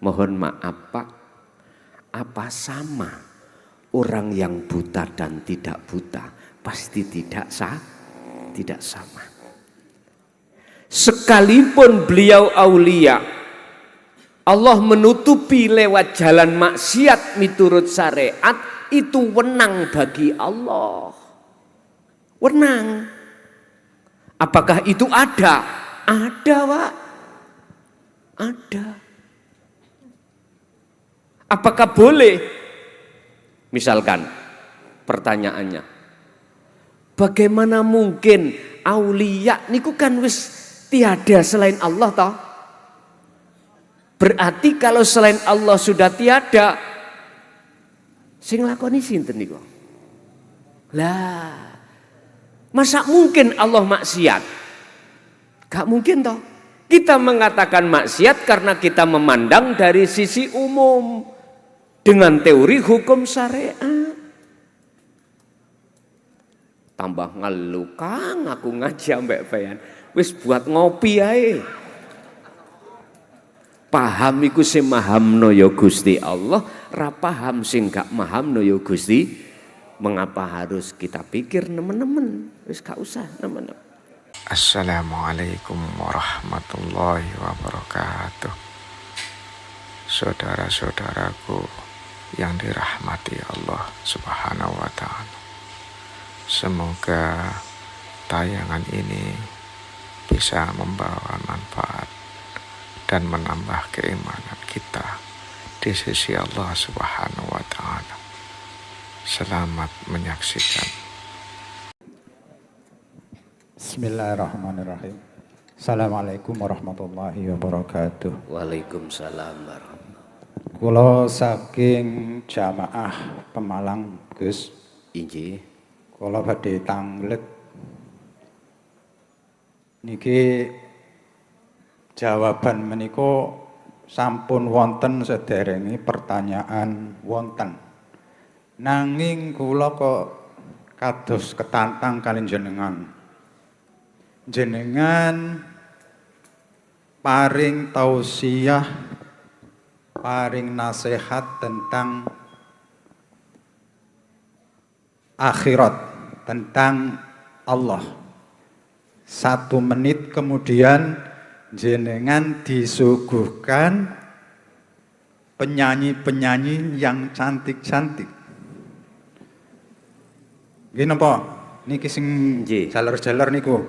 Mohon maaf Pak, apa sama orang yang buta dan tidak buta? Pasti tidak sama. Sekalipun beliau aulia, Allah menutupi lewat jalan maksiat miturut syariat, itu wenang bagi Allah. Wenang. Apakah itu ada? Ada Pak. Ada. Apakah boleh? Misalkan pertanyaannya, bagaimana mungkin aulia niku kan wis tiada selain Allah toh? Berarti kalau selain Allah sudah tiada, sing lakoni sinten niku? Lah, masa mungkin Allah maksiat? Gak mungkin toh. Kita mengatakan maksiat karena kita memandang dari sisi umum dengan teori hukum syariat. Tambah ngeluh Kang, aku ngaji ambek bayan. Wis buat ngopi ae. Paham iku sing mahamno ya Gusti Allah, ra paham sing gak mahamno ya Gusti. Mengapa harus kita pikir nemen-nemen? Wis gak usah nemen-nemen. Assalamualaikum warahmatullahi wabarakatuh. Saudara-saudaraku yang dirahmati Allah Subhanahu wa ta'ala, semoga tayangan ini bisa membawa manfaat dan menambah keimanan kita di sisi Allah Subhanahu wa ta'ala. Selamat menyaksikan. Bismillahirrahmanirrahim. Assalamualaikum warahmatullahi wabarakatuh. Waalaikumsalam warahmatullahi. Kula saking jamaah Pemalang Gus. Injih. Kula badhe tanglet niki jawaban menika sampun wonten sederenge pertanyaan wonten. Nanging kula kok kados ketantang kali jenengan. Jenengan paring tausiah, paring nasihat tentang akhirat, tentang Allah. 1 menit kemudian jenengan disuguhkan penyanyi-penyanyi yang cantik-cantik. Nggih napa? Niki sing jaler-jaler niku.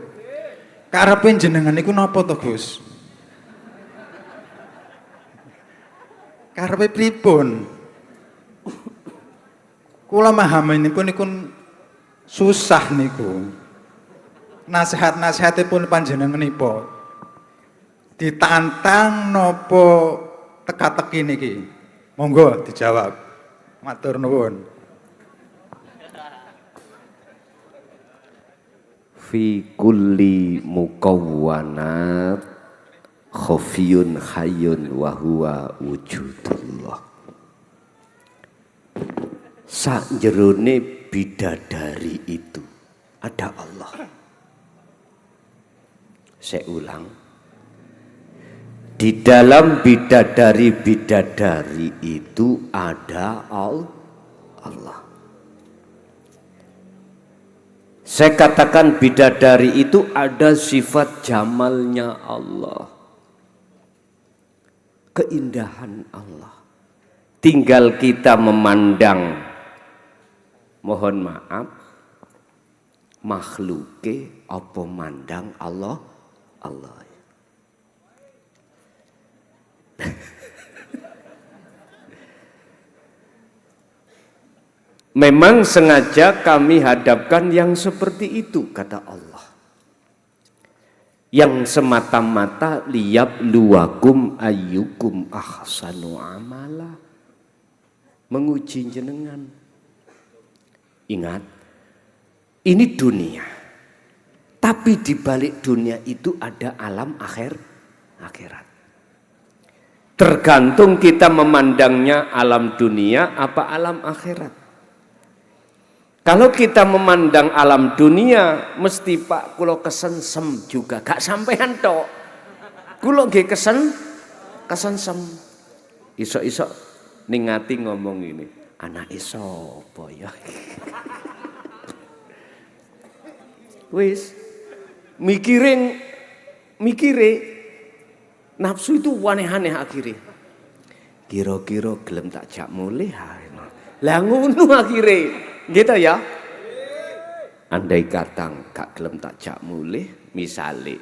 Karepe jenengan niku napa to, Gus? Karepe pripun? Kula mahaminipun niku susah niku. Nasihat-nasihatipun panjenenganipun ditantang napa teka-teki niki? Monggo dijawab. Matur nuwun. Fi kulli mukawwanat khafiyun hayyun wa huwa wujudullah. Sakjerone bidadari itu ada Allah. Saya ulang. Di dalam bidadari itu ada Allah. Saya katakan bidadari itu ada sifat jamalnya Allah. Keindahan Allah. Tinggal kita memandang, mohon maaf, makhluke apa mandang Allah. Memang sengaja kami hadapkan yang seperti itu, kata Allah. Yang semata-mata liyabluwakum ayyukum ahsanu amala. Menguji jenengan. Ingat, ini dunia. Tapi di balik dunia itu ada alam akhirat. Tergantung kita memandangnya alam dunia apa alam akhirat. Kalau kita memandang alam dunia, mesti Pak kulo kesensem juga, gak sampean tok. Kulo nggih kesensem. Isok-isok ning ati ngomong ini, anake sapa ya? Wis mikire nafsu itu aneh-aneh akhirnya. Kira-kira gelem tak jak mulih. Lah ngono akhirnya. Gitu ya. Andai kata gak gelem tak jak mulih, misale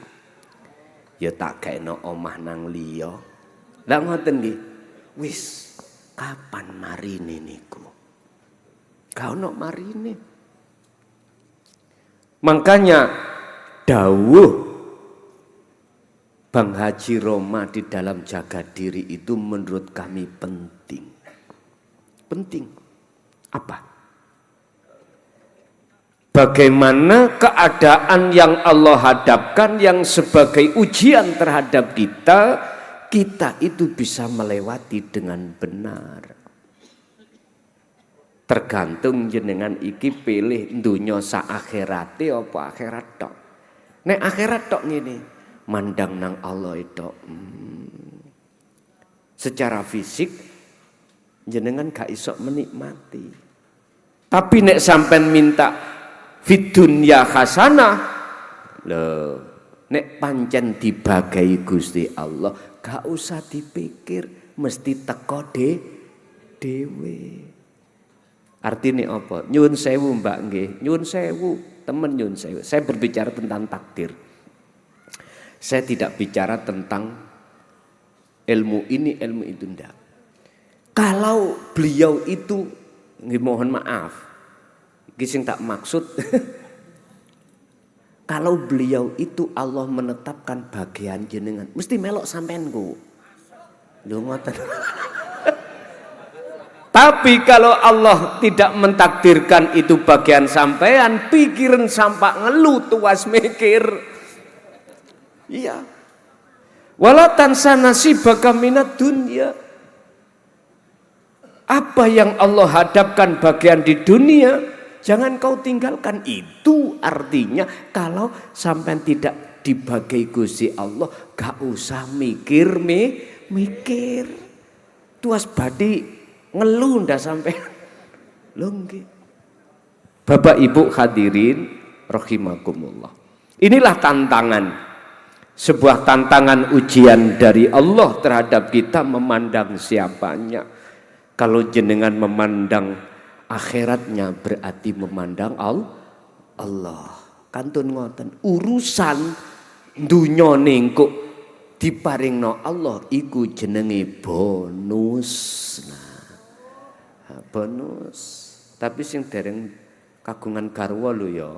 ya tak gaeno omah nang liya. Lah ngoten nggih. Wis kapan marine niku? Gak ono marine. Makanya dawuh Bang Haji Roma di dalam jaga diri itu menurut kami penting. Penting. Apa? Bagaimana keadaan yang Allah hadapkan yang sebagai ujian terhadap kita, kita itu bisa melewati dengan benar. Tergantung jenengan iki pilih dunya sak akhirate apa akhirat tok. Nek akhirat tok ngene, mandang nang Allah itu secara fisik jenengan gak iso menikmati. Tapi nek sampean minta fid dunya hasanah, lho nek pancen dibagai Gusti Allah gak usah dipikir, mesti teko dhewe. Artinya apa? Nyuwun sewu Mbak nggih, nyuwun sewu, temen nyuwun sewu. Saya berbicara tentang takdir. Saya tidak bicara tentang ilmu ini, ilmu itu enggak. Kalau beliau itu, mohon maaf, iki sing tak maksud. Kalau beliau itu Allah menetapkan bagian jenengan, mesti melok sampean ku. Lho ngoten. Tapi kalau Allah tidak mentakdirkan itu bagian sampean, pikiran sampak ngeluh tuas mikir. Iya. Wala tansa nasibaka minad dunya. Apa yang Allah hadapkan bagian di dunia, jangan kau tinggalkan. Itu artinya kalau sampai tidak dibagi Gusti Allah, gak usah mikir. Tuas badi ngeluh ndak sampai. Lho nggih. Bapak Ibu hadirin rahimakumullah. Inilah tantangan. Sebuah tantangan ujian dari Allah terhadap kita memandang siapanya. Kalau jenengan memandang akhiratnya berarti memandang Allah. Kantun ngoten, urusan dunya ningkuk diparingno Allah iku jenenge bonus. Bonus. Tapi sing dereng kagungan garwa lho ya.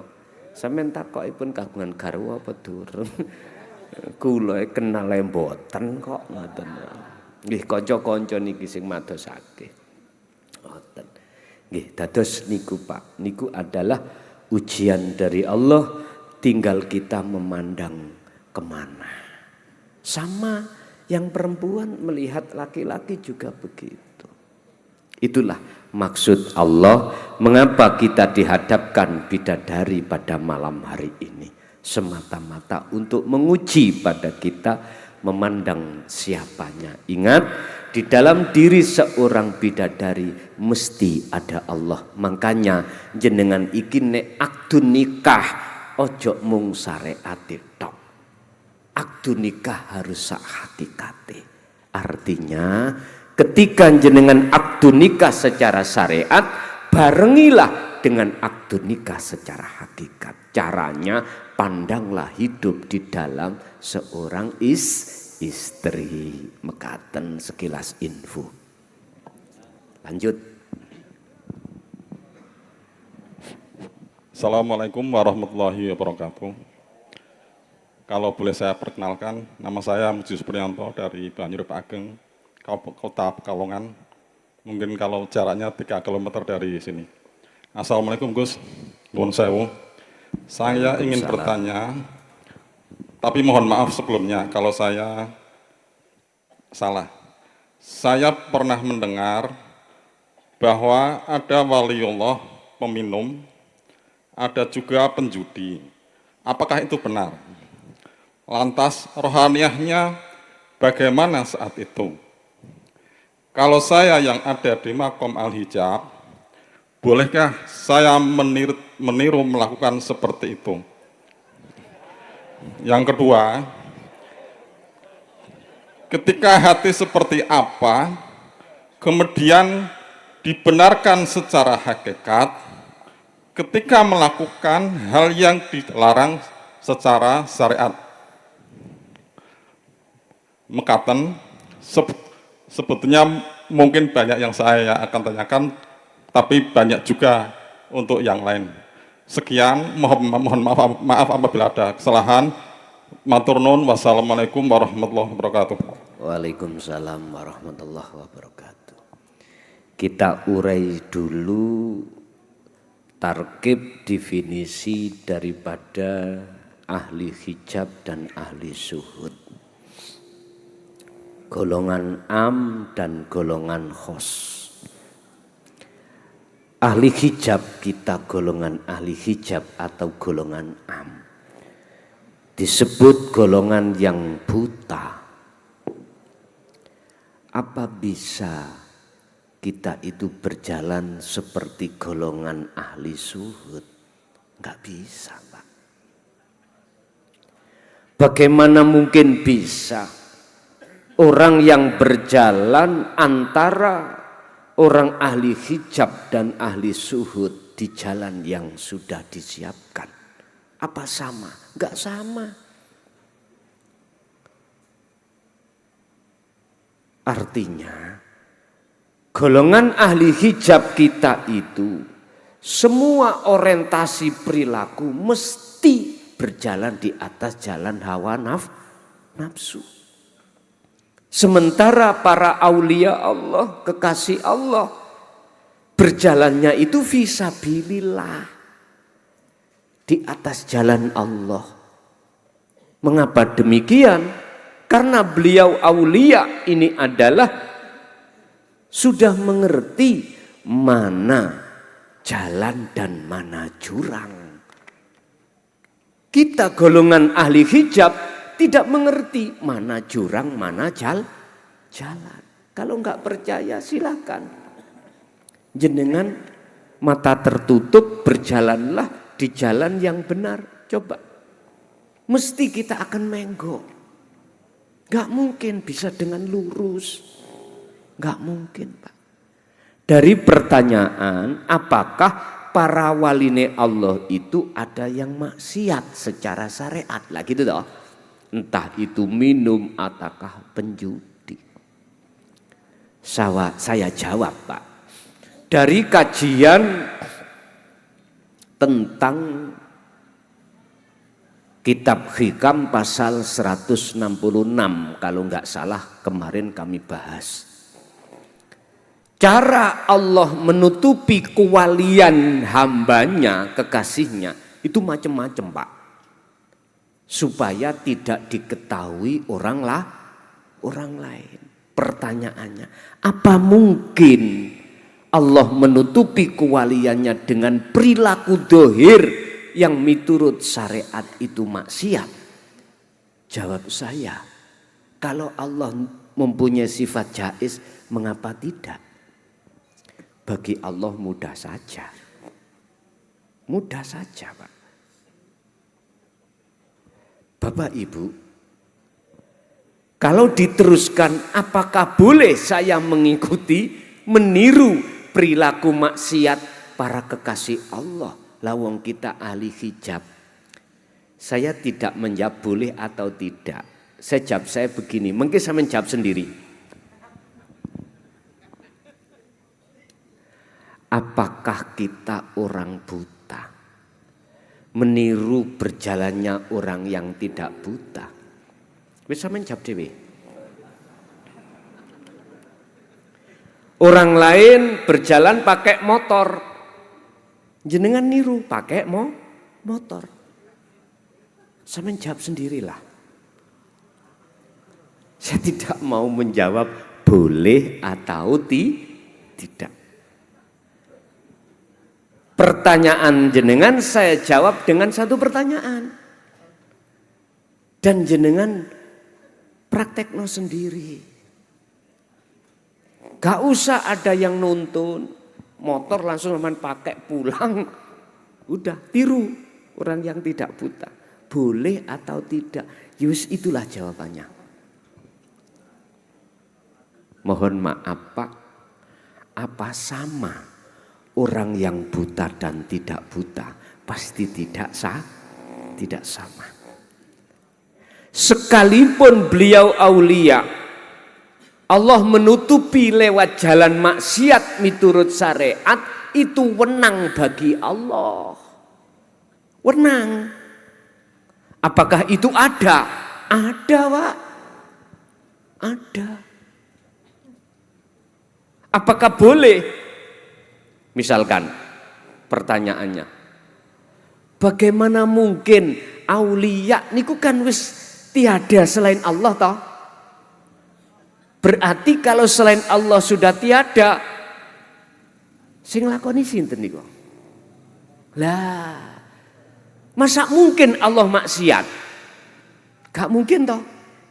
Sampeyan takokipun kagungan garwa apa durung? Kula kenal mboten kok ngoten. Nggih kanca-kanca niki sing madosake. Ngoten. Nggih, dados niku Pak, niku adalah ujian dari Allah, tinggal kita memandang kemana. Sama yang perempuan melihat laki-laki juga begitu. Itulah maksud Allah mengapa kita dihadapkan bidadari pada malam hari ini. Semata-mata untuk menguji pada kita memandang siapanya. Ingat, di dalam diri seorang bidadari mesti ada Allah. Makanya jenengan iki nek akdun nikah ojo mung syariate tok. Akdun nikah harus sak hakikate. Artinya ketika jenengan akdun nikah secara syariat, barengilah dengan akdun nikah secara hakikat. Caranya pandanglah hidup di dalam seorang istri. Mekaten sekilas info. Lanjut. Assalamualaikum warahmatullahi wabarakatuh. Kalau boleh saya perkenalkan, nama saya Muji Supriyanto dari Banyurup Ageng, Kota Pekalongan. Mungkin kalau jaraknya 3 km dari sini. Assalamualaikum Gus, nuwun sewu. Saya ingin bertanya, tapi mohon maaf sebelumnya kalau saya salah. Saya pernah mendengar bahwa ada waliullah peminum, ada juga penjudi. Apakah itu benar? Lantas rohaniahnya bagaimana saat itu? Kalau saya yang ada di makom al-hijab, bolehkah saya meniru melakukan seperti itu? Yang kedua, ketika hati seperti apa, kemudian dibenarkan secara hakikat, ketika melakukan hal yang dilarang secara syariat. Mekaten, sebetulnya mungkin banyak yang saya akan tanyakan, tapi banyak juga untuk yang lain. Sekian, mohon maaf apabila ada kesalahan. Matur nuwun, wassalamualaikum warahmatullahi wabarakatuh. Waalaikumsalam warahmatullahi wabarakatuh. Kita urai dulu tarkib definisi daripada ahli hijab dan ahli syuhud. Golongan am dan golongan khos. Ahli hijab kita golongan ahli hijab atau golongan am. Disebut golongan yang buta. Apa bisa kita itu berjalan seperti golongan ahli syuhud? Enggak bisa, Pak. Bagaimana mungkin bisa orang yang berjalan antara orang ahli hijab dan ahli syuhud di jalan yang sudah disiapkan? Apa sama? Enggak sama. Artinya, golongan ahli hijab kita itu semua orientasi perilaku mesti berjalan di atas jalan hawa nafsu. Sementara para aulia Allah, kekasih Allah, berjalannya itu fisabilillah. Di atas jalan Allah. Mengapa demikian? Karena beliau aulia ini adalah sudah mengerti mana jalan dan mana jurang. Kita golongan ahli hijab tidak mengerti mana jurang, mana jalan. Kalau enggak percaya silakan. Jenengan mata tertutup berjalanlah di jalan yang benar. Coba. Mesti kita akan menggok. Gak mungkin bisa dengan lurus. Gak mungkin, Pak. Dari pertanyaan, apakah para waline Allah itu ada yang maksiat secara syariat? Lah gitu toh. Entah itu minum ataukah penjudi. Saya jawab, Pak. Dari kajian tentang kitab Hikam pasal 166 kalau enggak salah kemarin kami bahas. Cara Allah menutupi kewalian hambanya, kekasihnya itu macam-macam, Pak. Supaya tidak diketahui orang lain. Pertanyaannya, apa mungkin Allah menutupi kewaliannya dengan perilaku dohir yang miturut syariat itu maksiat? Jawab saya, kalau Allah mempunyai sifat jaiz, mengapa tidak? Bagi Allah mudah saja. Mudah saja, Pak. Bapak Ibu, kalau diteruskan apakah boleh saya mengikuti, meniru perilaku maksiat para kekasih Allah? Lawang kita ahli hijab. Saya tidak menjawab boleh atau tidak. Saya begini, mungkin saya menjawab sendiri. Apakah kita orang buta meniru berjalannya orang yang tidak buta? Bisa menjawab dewe. Orang lain berjalan pakai motor, jenengan niru pakai motor. Saya menjawab sendirilah. Saya tidak mau menjawab boleh atau tidak. Pertanyaan jenengan saya jawab dengan satu pertanyaan. Dan jenengan praktekno sendiri. Gak usah ada yang nuntun, motor langsung aman pakai pulang. Udah tiru orang yang tidak buta. Boleh atau tidak? Yus itulah jawabannya. Mohon maaf Pak, apa sama orang yang buta dan tidak buta? Pasti tidak sama. Sekalipun beliau aulia, Allah menutupi lewat jalan maksiat miturut syariat, itu wenang bagi Allah. Wenang. Apakah itu ada? Ada, Pak. Ada. Apakah boleh? Misalkan pertanyaannya, bagaimana mungkin aulia niku kan wis tiada selain Allah toh? Berarti kalau selain Allah sudah tiada, sing lakoni sinten niku? Lah, masa mungkin Allah maksiat? Gak mungkin toh.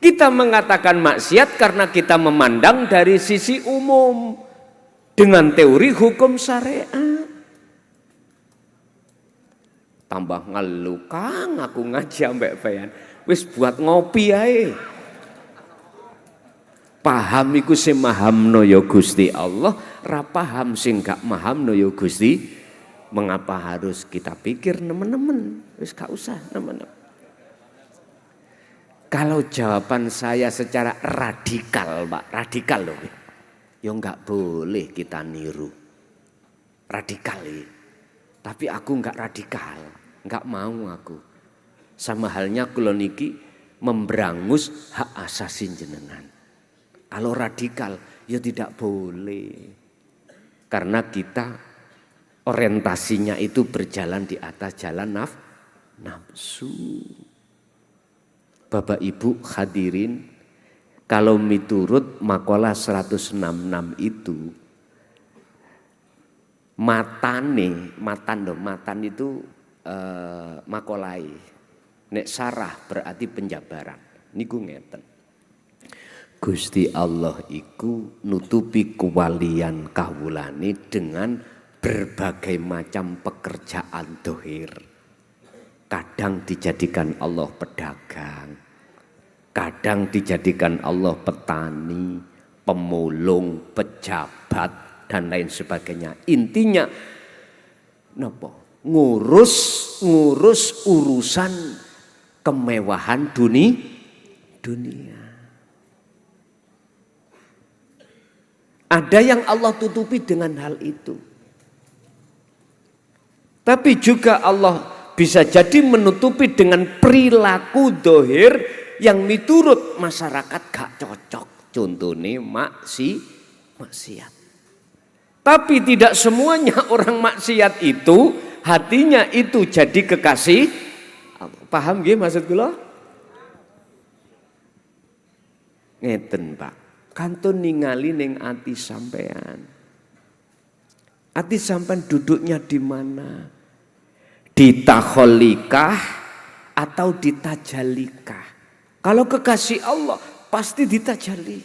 Kita mengatakan maksiat karena kita memandang dari sisi umum dengan teori hukum syariat. Tambah ngeluh Kang, aku ngaji ambek bayan. Wis buat ngopi ae. Paham iku sing mahamno ya Gusti Allah, ra paham sing gak mahamno ya Gusti. Mengapa harus kita pikir nemen-nemen? Wis gak usah nemen-nemen. Kalau jawaban saya secara radikal, Pak, radikal loh. Ya enggak boleh kita niru. Radikal ya. Tapi aku enggak radikal, enggak mau aku. Sama halnya kula niki memberangus hak asasi jenengan. Kalau radikal ya tidak boleh. Karena kita orientasinya itu berjalan di atas jalan nafsu. Bapak Ibu hadirin, kalau miturut makalah 166 itu matan itu makolai. Nek sarah berarti penjabaran. Niku ngeten. Gusti Allah iku nutupi kewalian kawulane dengan berbagai macam pekerjaan dohir. Kadang dijadikan Allah pedagang, kadang dijadikan Allah petani, pemulung, pejabat, dan lain sebagainya. Intinya, nopo? Ngurus urusan kemewahan dunia. Ada yang Allah tutupi dengan hal itu. Tapi juga Allah bisa jadi menutupi dengan perilaku dohir yang miturut masyarakat gak cocok. Contohnya maksiat. Tapi tidak semuanya orang maksiat itu hatinya itu jadi kekasih. Paham nggih maksud kula? Ngeten Pak. Kantun ningali ning ati sampean. Ati sampean duduknya di mana? Di takholikah atau di tajalikah? Kalau kekasih Allah pasti di tajali.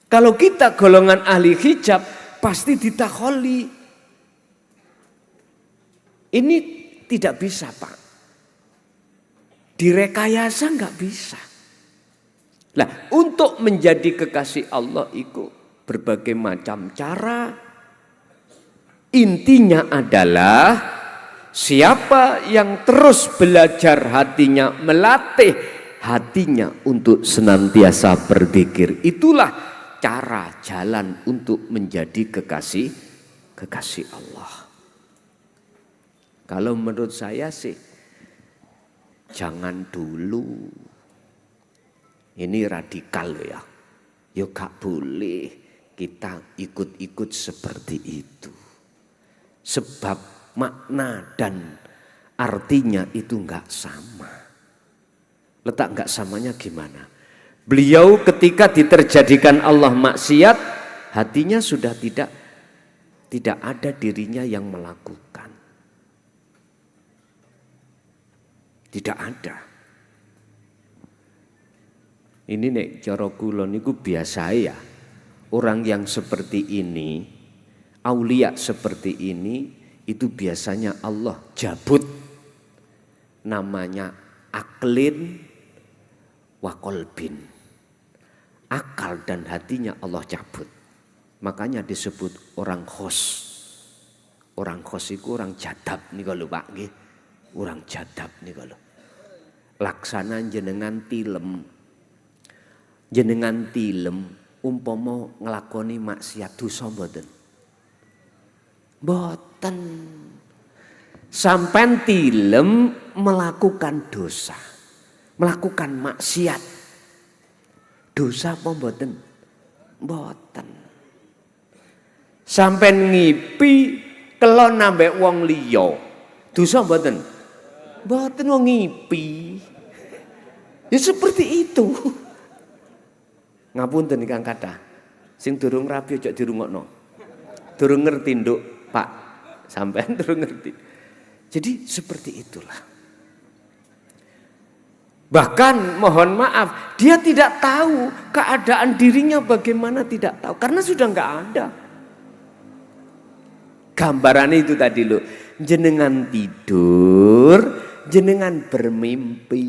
Kalau kita golongan ahli hijab pasti di takholi. Ini tidak bisa Pak. Direkayasa nggak bisa. Nah, untuk menjadi kekasih Allah itu berbagai macam cara. Intinya adalah siapa yang terus belajar hatinya, melatih hatinya untuk senantiasa berzikir, itulah cara jalan untuk menjadi kekasih Allah. Kalau menurut saya sih jangan dulu. Ini radikal ya. Ya gak boleh kita ikut-ikut seperti itu. Sebab makna dan artinya itu enggak sama. Letak enggak samanya gimana? Beliau ketika diterjadikan Allah maksiat, hatinya sudah tidak ada dirinya yang melakukan. Tidak ada. Ini nek cara kula niku biasa ya. orang yang seperti ini, aulia seperti ini, itu biasanya Allah jabut. Namanya aklin wa qalbin. Akal dan hatinya Allah cabut. Makanya disebut orang khos. Orang khos itu orang jadab nih kalau Pak nggih. Orang jadab nih kalau. Laksana jenengan tilem. Jenengan tilem umpama nglakoni maksiat dosa mboten. Mboten. Sampai tilem melakukan dosa. Melakukan maksiat. Dosa apa mboten? Mboten. Sampai ngipi kelon nambah wong liya. Dosa mboten? Mboten wong ngipi. Ya seperti itu. Ngapunten Kang kathah. Sing durung rabi aja dirungokno. Durung ngerti nduk, Pak. Sampean durung ngerti. Jadi seperti itulah. Bahkan mohon maaf, dia tidak tahu keadaan dirinya bagaimana, tidak tahu. Karena sudah enggak ada. Gambarannya itu tadi loh. Jenengan tidur, jenengan bermimpi.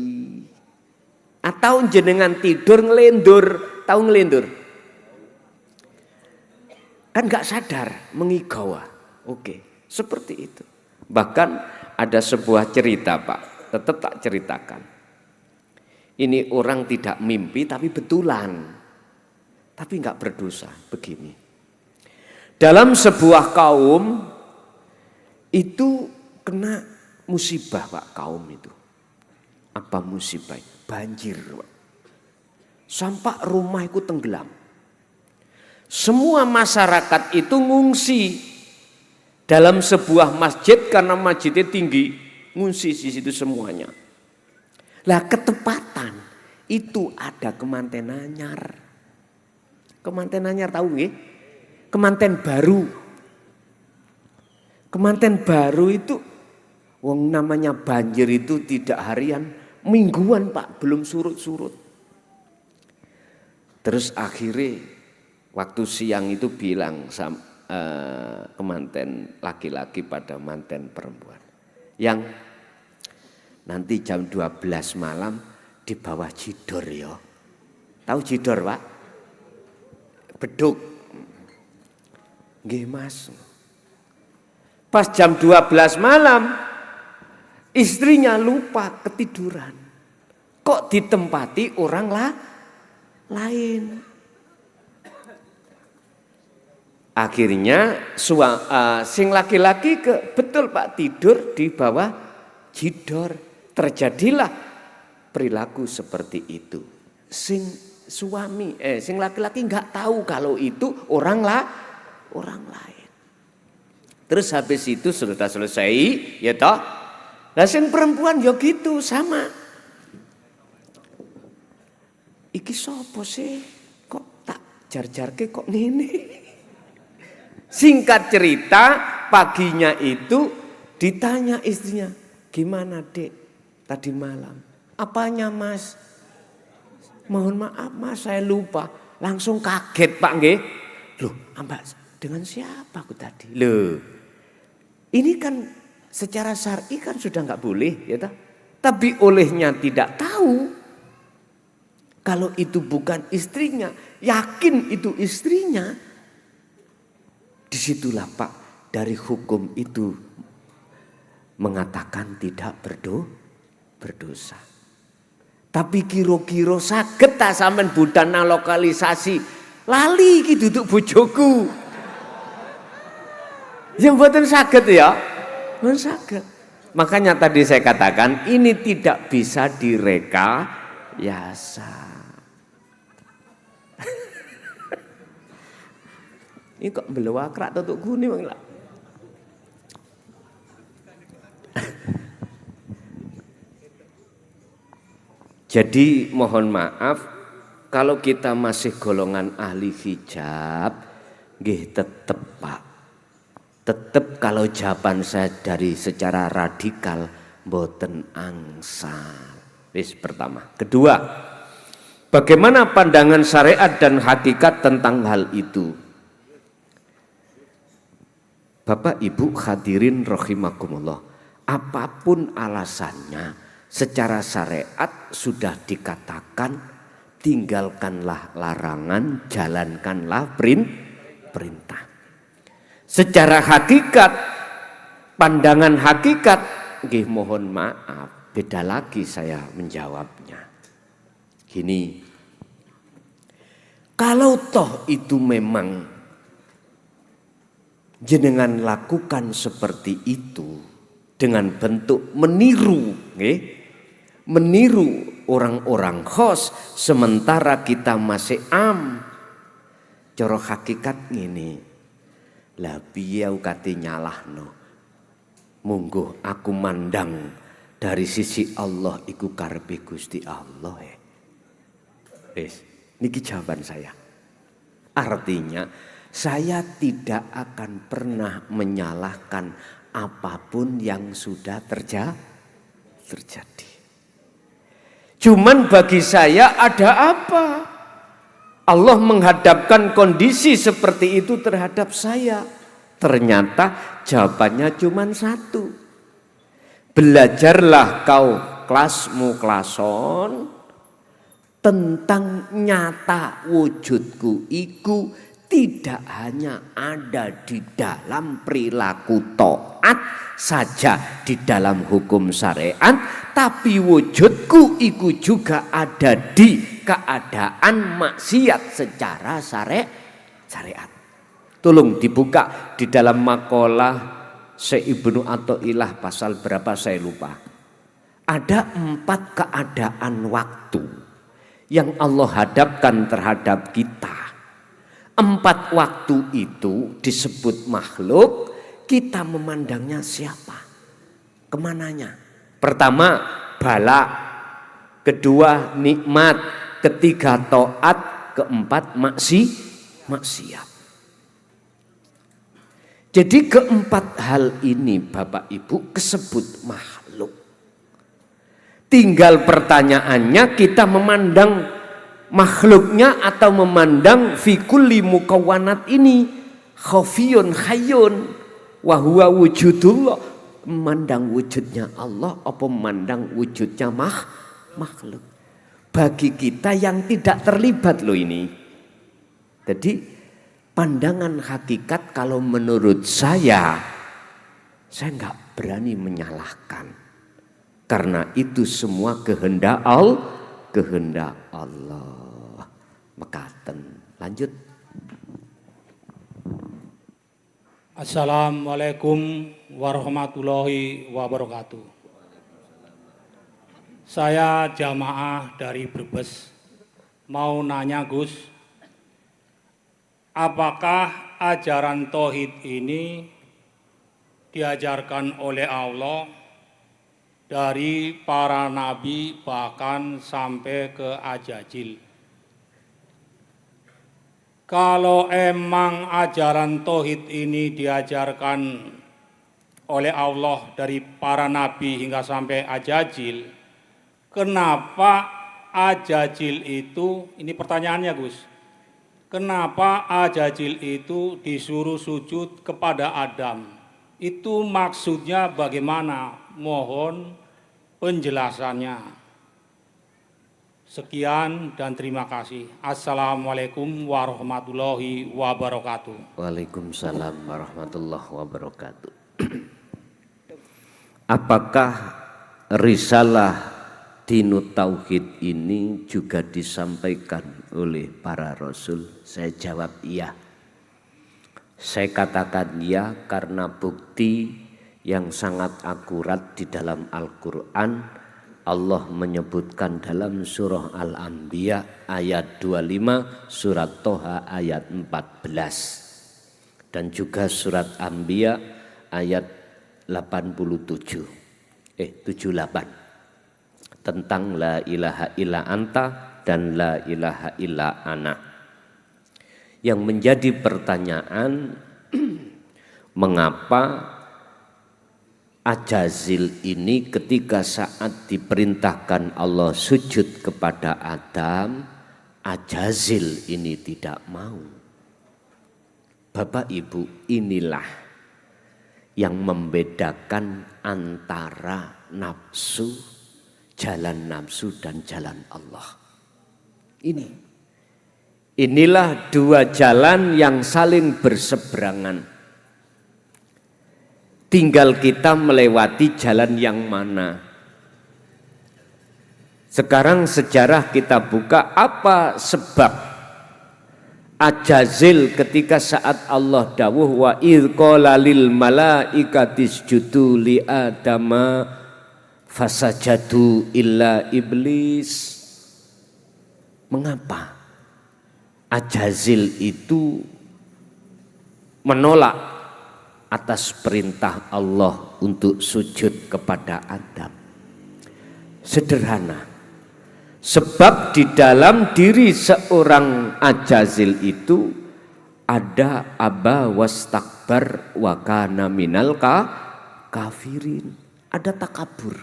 Atau jenengan tidur ngelendur. Tahu ngelendur? Kan enggak sadar, mengigawa. Oke, seperti itu. Bahkan ada sebuah cerita Pak, tetap tak ceritakan. Ini orang tidak mimpi tapi betulan. Tapi enggak berdosa, begini. Dalam sebuah kaum itu kena musibah Pak, kaum itu. Apa musibah? Banjir Pak. Sampai rumah itu tenggelam. Semua masyarakat itu ngungsi dalam sebuah masjid karena masjidnya tinggi. Ngungsi di situ semuanya. Lah ketepatan itu ada kemanten anyar. Kemanten anyar tahu nggih? Kemanten baru. Kemanten baru itu wong namanya banjir itu tidak harian, mingguan Pak, belum surut-surut. Terus akhirnya waktu siang itu bilang kemanten laki-laki pada manten perempuan. Yang nanti jam 12 malam di bawah jidor ya. Tahu jidor Pak? Beduk. Nggih Mas. Pas jam 12 malam istrinya lupa ketiduran. Kok ditempati orang lain. Akhirnya sing laki-laki betul Pak tidur di bawah jidor. Terjadilah perilaku seperti itu. Sing laki-laki nggak tahu kalau itu orang lain. Terus habis itu sudah selesai, ya toh. Lah sing perempuan ya gitu sama. Iki sapa sih? Kok tak jar-jarke kok ngene? Singkat cerita, paginya itu ditanya istrinya, "Gimana, Dek? Tadi malam." "Apanya, Mas?" "Mohon maaf, Mas, saya lupa." Langsung kaget, Pak nggih. "Loh, Mbak, dengan siapa aku tadi?" Loh. Ini kan secara syar'i kan sudah enggak boleh, ya toh? Tapi olehnya tidak tahu kalau itu bukan istrinya, yakin itu istrinya. Disitulah Pak, dari hukum itu mengatakan tidak berdosa. Tapi kira-kira saged ta sampean budana lokalisasi lali iki duduk bojoku. Yang mboten saged ya. Mboten saged. Makanya tadi saya katakan ini tidak bisa direkayasa. Ini kok belewakrak tutuk guni Bang. Jadi mohon maaf kalau kita masih golongan ahli hijab, nggih tetep Pak. Tetep kalau jawaban saya dari secara radikal mboten angsal. Wis pertama. Kedua, Bagaimana pandangan syariat dan hakikat tentang hal itu? Bapak Ibu hadirin rahimakumullah, apapun alasannya, secara syariat sudah dikatakan tinggalkanlah larangan, jalankanlah perintah. Secara hakikat, pandangan hakikat, mohon maaf, beda lagi saya menjawabnya. Gini, kalau toh itu memang jenengan lakukan seperti itu dengan bentuk meniru, meniru orang-orang khos, sementara kita masih coro hakikat ngene. Lah piye kate nyalahno. Mungguh aku mandang dari sisi Allah iku karepe Gusti Allah. Niki jawaban saya. Artinya saya tidak akan pernah menyalahkan apapun yang sudah terjadi. Cuman bagi saya ada apa? Allah menghadapkan kondisi seperti itu terhadap saya. Ternyata jawabannya cuma satu. Belajarlah kau kelasmu klason tentang nyata wujudku iku tidak hanya ada di dalam perilaku taat saja di dalam hukum syariat, tapi wujudku iku juga ada di keadaan maksiat secara syariat. Tolong dibuka di dalam makalah Syekh Ibnu Athaillah pasal berapa saya lupa. Ada 4 keadaan waktu yang Allah hadapkan terhadap kita. 4 waktu itu disebut makhluk, kita memandangnya siapa? Kemananya? Pertama, bala. Kedua, nikmat. Ketiga, taat. Keempat, maksiat. Jadi keempat hal ini Bapak Ibu kesebut makhluk. Tinggal pertanyaannya kita memandang makhluknya atau memandang fi kulli mukawwanat ini khafiyun hayyun wa huwa wujudullah, memandang wujudnya Allah apa memandang wujudnya makhluk. Bagi kita yang tidak terlibat loh ini. Jadi pandangan hakikat kalau menurut saya enggak berani menyalahkan. Karena itu semua kehendak Allah. Mekaten. Lanjut. Assalamualaikum warahmatullahi wabarakatuh. Saya jamaah dari Brebes. Mau nanya Gus, apakah ajaran tauhid ini diajarkan oleh Allah dari para nabi bahkan sampai ke Ajajil? Kalau emang ajaran tauhid ini diajarkan oleh Allah dari para nabi hingga sampai Ajajil, kenapa Ajajil itu, ini pertanyaannya Gus, kenapa Ajajil itu disuruh sujud kepada Adam? Itu maksudnya bagaimana? Mohon penjelasannya. Sekian dan terima kasih. Assalamualaikum warahmatullahi wabarakatuh. Waalaikumsalam warahmatullahi wabarakatuh. Apakah risalah Dinut Tauhid ini juga disampaikan oleh para Rasul? Saya jawab iya. Saya katakan iya karena bukti yang sangat akurat di dalam Al-Quran. Allah menyebutkan dalam surah Al-Anbiya ayat 25, surat Toha ayat 14. Dan juga surat Anbiya ayat 78. Tentang la ilaha illa anta dan la ilaha illa ana. Yang menjadi pertanyaan, mengapa Ajazil ini ketika saat diperintahkan Allah sujud kepada Adam, Ajazil ini tidak mau. Bapak Ibu, inilah yang membedakan antara nafsu, jalan nafsu dan jalan Allah. Inilah dua jalan yang saling berseberangan. Tinggal kita melewati jalan yang mana. Sekarang sejarah kita buka apa sebab Ajazil ketika saat Allah dawuh wa idh qala lil malaikati isjudu li adama fasajadu illa iblis. Mengapa Ajazil itu menolak atas perintah Allah untuk sujud kepada Adam? Sederhana. Sebab di dalam diri seorang Ajazil itu ada aba wastakbar wa kana minal kafirin. Ada takabur.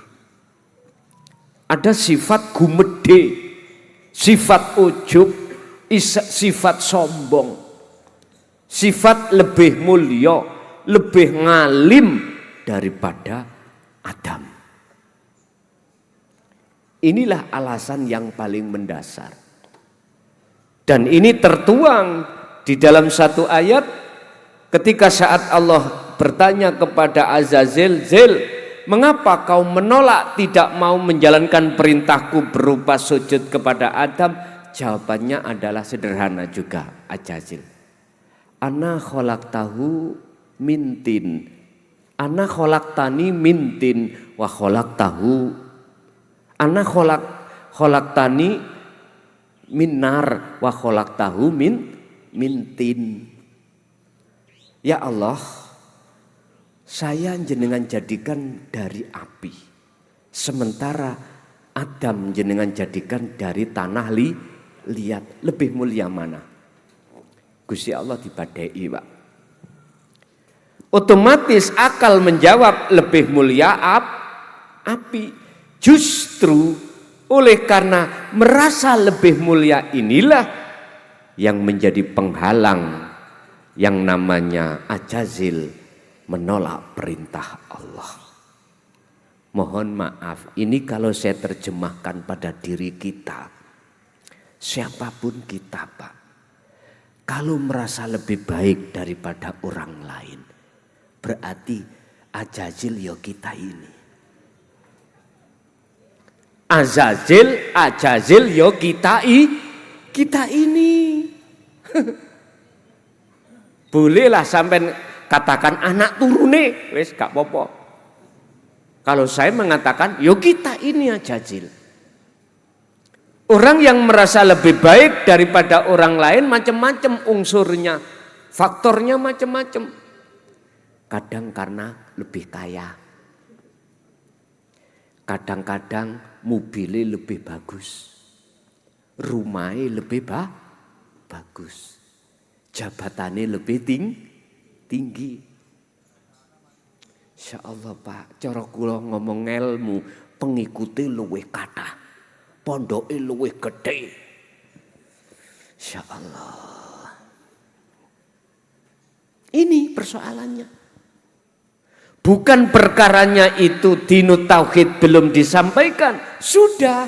Ada sifat gumede, sifat ujub, sifat sombong, sifat lebih mulia, lebih ngalim daripada Adam. Inilah alasan yang paling mendasar. Dan ini tertuang di dalam satu ayat ketika saat Allah bertanya kepada Azazil, Zil, mengapa kau menolak tidak mau menjalankan perintahku berupa sujud kepada Adam? Jawabannya adalah sederhana juga, Ajazil. Ana khalaqtahu mintin. Ana khalaqtani mintin wa khalaqtahu. Ana khalaqtani minar wa khalaqtahu mintin. Ya Allah, saya jenengan jadikan dari api. Sementara Adam jenengan jadikan dari tanah liat. Lebih mulia mana? Gusti Allah dibadai, Pak. Otomatis akal menjawab lebih mulia api. Justru oleh karena merasa lebih mulia inilah yang menjadi penghalang yang namanya Ajazil menolak perintah Allah. Mohon maaf, ini kalau saya terjemahkan pada diri kita, siapapun kita, Pak, kalau merasa lebih baik daripada orang lain, berarti Ajazil ya kita ini. Ajazil yo kita ini. Bolehlah sampai katakan anak turune, wis gak apa-apa. Kalau saya mengatakan yo kita ini Ajazil. Orang yang merasa lebih baik daripada orang lain macam-macam unsurnya, faktornya macam-macam. Kadang karena lebih kaya. Kadang-kadang mobilnya lebih bagus, rumahnya lebih bagus, jabatannya lebih tinggi. Insya Allah Pak, cara kula ngomong ilmu, pengikuti luwih kathah, pondoke luwih gede. Insya Allah. Ini persoalannya. Bukan perkaranya itu dinut tauhid belum disampaikan, sudah.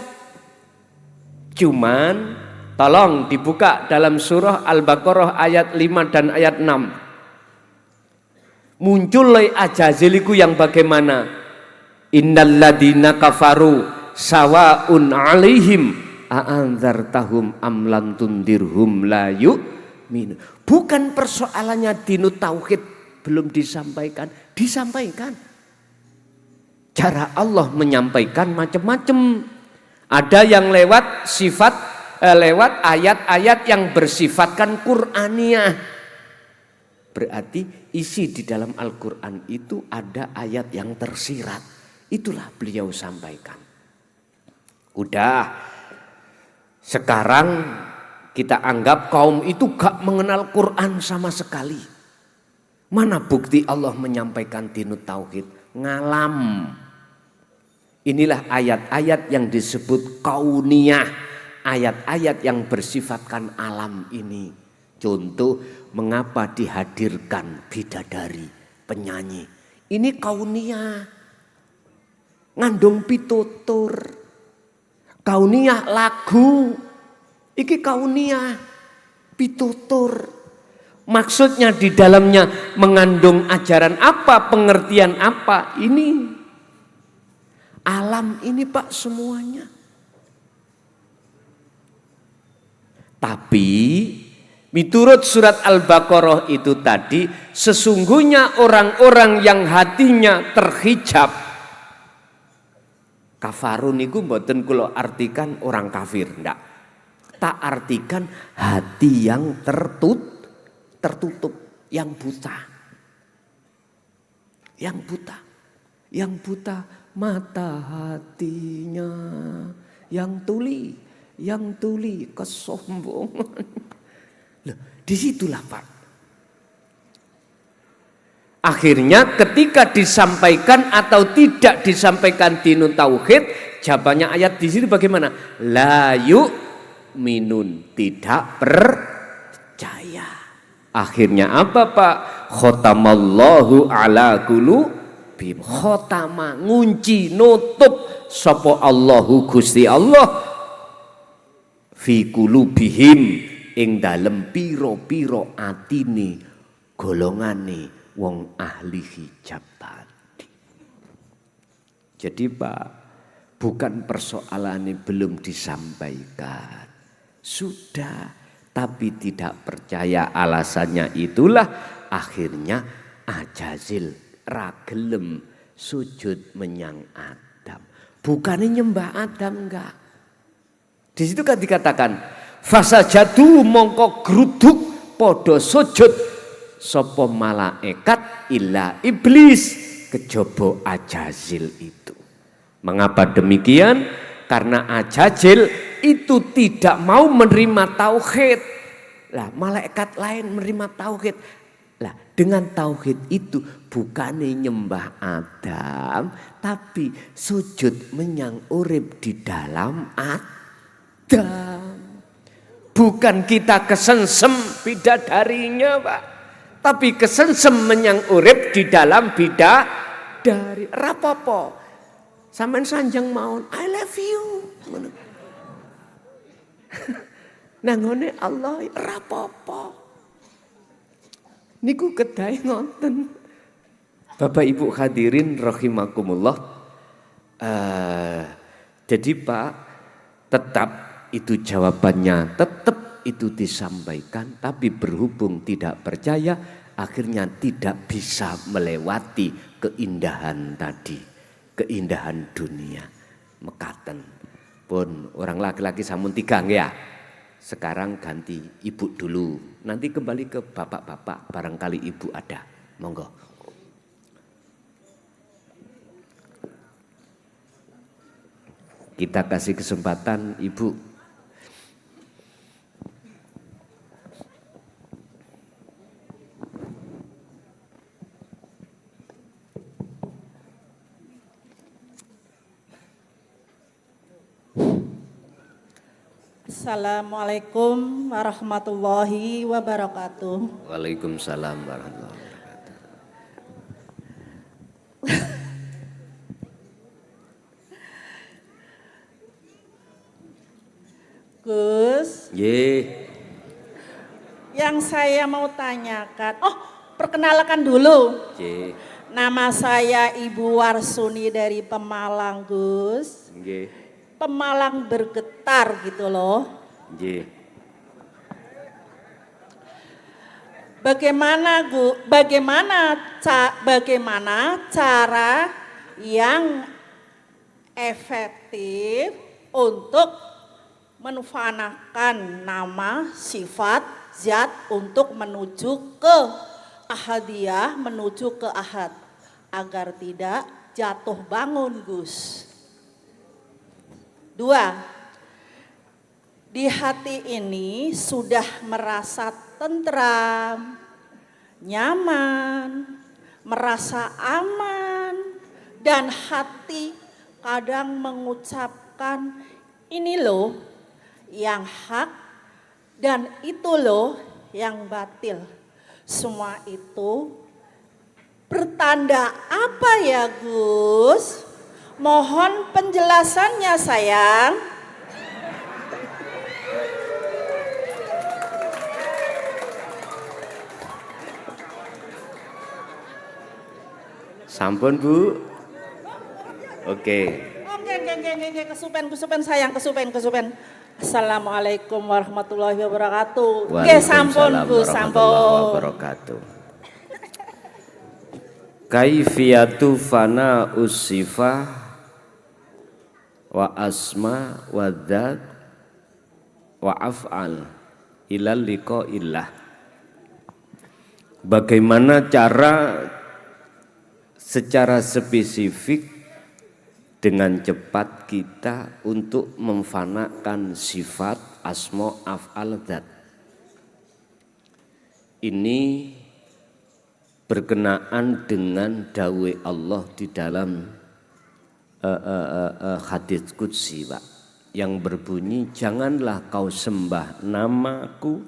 Cuman tolong dibuka dalam surah Al-Baqarah ayat 5 dan ayat 6. Muncul Ajaziliku yang bagaimana? Innal ladina kafaru sawaun alaihim a'anzartahum am lam tundirhum la yu'min. Bukan persoalannya dinut tauhid belum disampaikan, disampaikan. Cara Allah menyampaikan macam-macam. Ada yang lewat lewat ayat-ayat yang bersifatkan Qur'aniyah. Berarti isi di dalam Al-Qur'an itu ada ayat yang tersirat. Itulah beliau sampaikan. Udah. Sekarang kita anggap kaum itu gak mengenal Qur'an sama sekali. Mana bukti Allah menyampaikan dinut tauhid? Ngalam. Inilah ayat-ayat yang disebut kauniyah, ayat-ayat yang bersifatkan alam ini. Contoh, mengapa dihadirkan bidadari, penyanyi. Ini kauniyah, ngandung pitutur. Kauniyah lagu, iki kauniyah, pitutur. Maksudnya di dalamnya mengandung ajaran apa, pengertian apa, ini. Alam ini Pak semuanya. Tapi miturut surat Al-Baqarah itu tadi, sesungguhnya orang-orang yang hatinya terhijab. Kafarun itu mboten kula artikan orang kafir, ndak. Tak artikan hati yang tertutup, yang buta. Yang buta. Yang buta mata hatinya, yang tuli kesombongan. Loh, disitulah Pak. Akhirnya ketika disampaikan atau tidak disampaikan dinun tauhid, jawabannya ayat di sini bagaimana? La yu'minun, tidak percaya. Akhirnya apa Pak? Khotamallahu ala qulubihim. Khotama, ngunci, nutup sapa Allahu Gusti Allah fi qulubihim, ing dalem piro-piro atine golongane wong ahli hijab tadi. Jadi Pak, bukan persoalannya belum disampaikan. Sudah, tapi tidak percaya, alasannya itulah akhirnya Ajazil ragelem sujud menyang Adam. Bukannya nyembah Adam, enggak. Di situ kan dikatakan fasajadu mongko gruduk podo sujud sapa malaikat illa iblis kejaba Ajazil itu. Mengapa demikian? Karena Ajazil itu tidak mau menerima tauhid. Lah malaikat lain menerima tauhid. Lah dengan tauhid itu bukannya nyembah Adam, tapi sujud menyang urip di dalam Adam. Bukan kita kesensem bidadarinya Pak, tapi kesensem menyang urip di dalam bidadari. Rapopo sampean sanjang maun I love you. Nangone Allah rapopo. Niku kedai ngonten. Bapak Ibu hadirin rahimakumullah. Jadi Pak, tetap itu jawabannya, tetap itu disampaikan, tapi berhubung tidak percaya, akhirnya tidak bisa melewati keindahan tadi, keindahan dunia. Mekaten pun orang laki-laki samun tigang ya. Sekarang ganti ibu dulu, nanti kembali ke bapak-bapak, barangkali ibu ada, monggo. Kita kasih kesempatan ibu. Assalamualaikum warahmatullahi wabarakatuh. Waalaikumsalam warahmatullahi wabarakatuh. Gus, yang saya mau tanyakan, perkenalkan dulu. Nama saya Ibu Warsuni dari Pemalang, Gus. Pemalang bergetar gitu loh. Bagaimana cara yang efektif untuk menfanakan nama, sifat, zat untuk menuju ke ahadiyah, menuju ke ahad agar tidak jatuh bangun, Gus. 2, di hati ini sudah merasa tentram, nyaman, merasa aman, dan hati kadang mengucapkan, ini loh yang hak, dan itu loh yang batil. Semua itu bertanda apa ya Gus? Mohon penjelasannya sayang. Sampun Bu. Oke. Kesupen sayang, kesupen. Assalamualaikum warahmatullahi wabarakatuh. Waalaikumsalam Gus, warahmatullahi wabarakatuh. Kaifiyatu fana usifa wa asma wa dzat wa af'al ilal liqa'illah. Bagaimana cara secara spesifik dengan cepat kita untuk memfanakan sifat asma af'al dzat. Ini berkenaan dengan dawe Allah di dalam hadits qudsi, Pak, yang berbunyi, janganlah kau sembah namaku,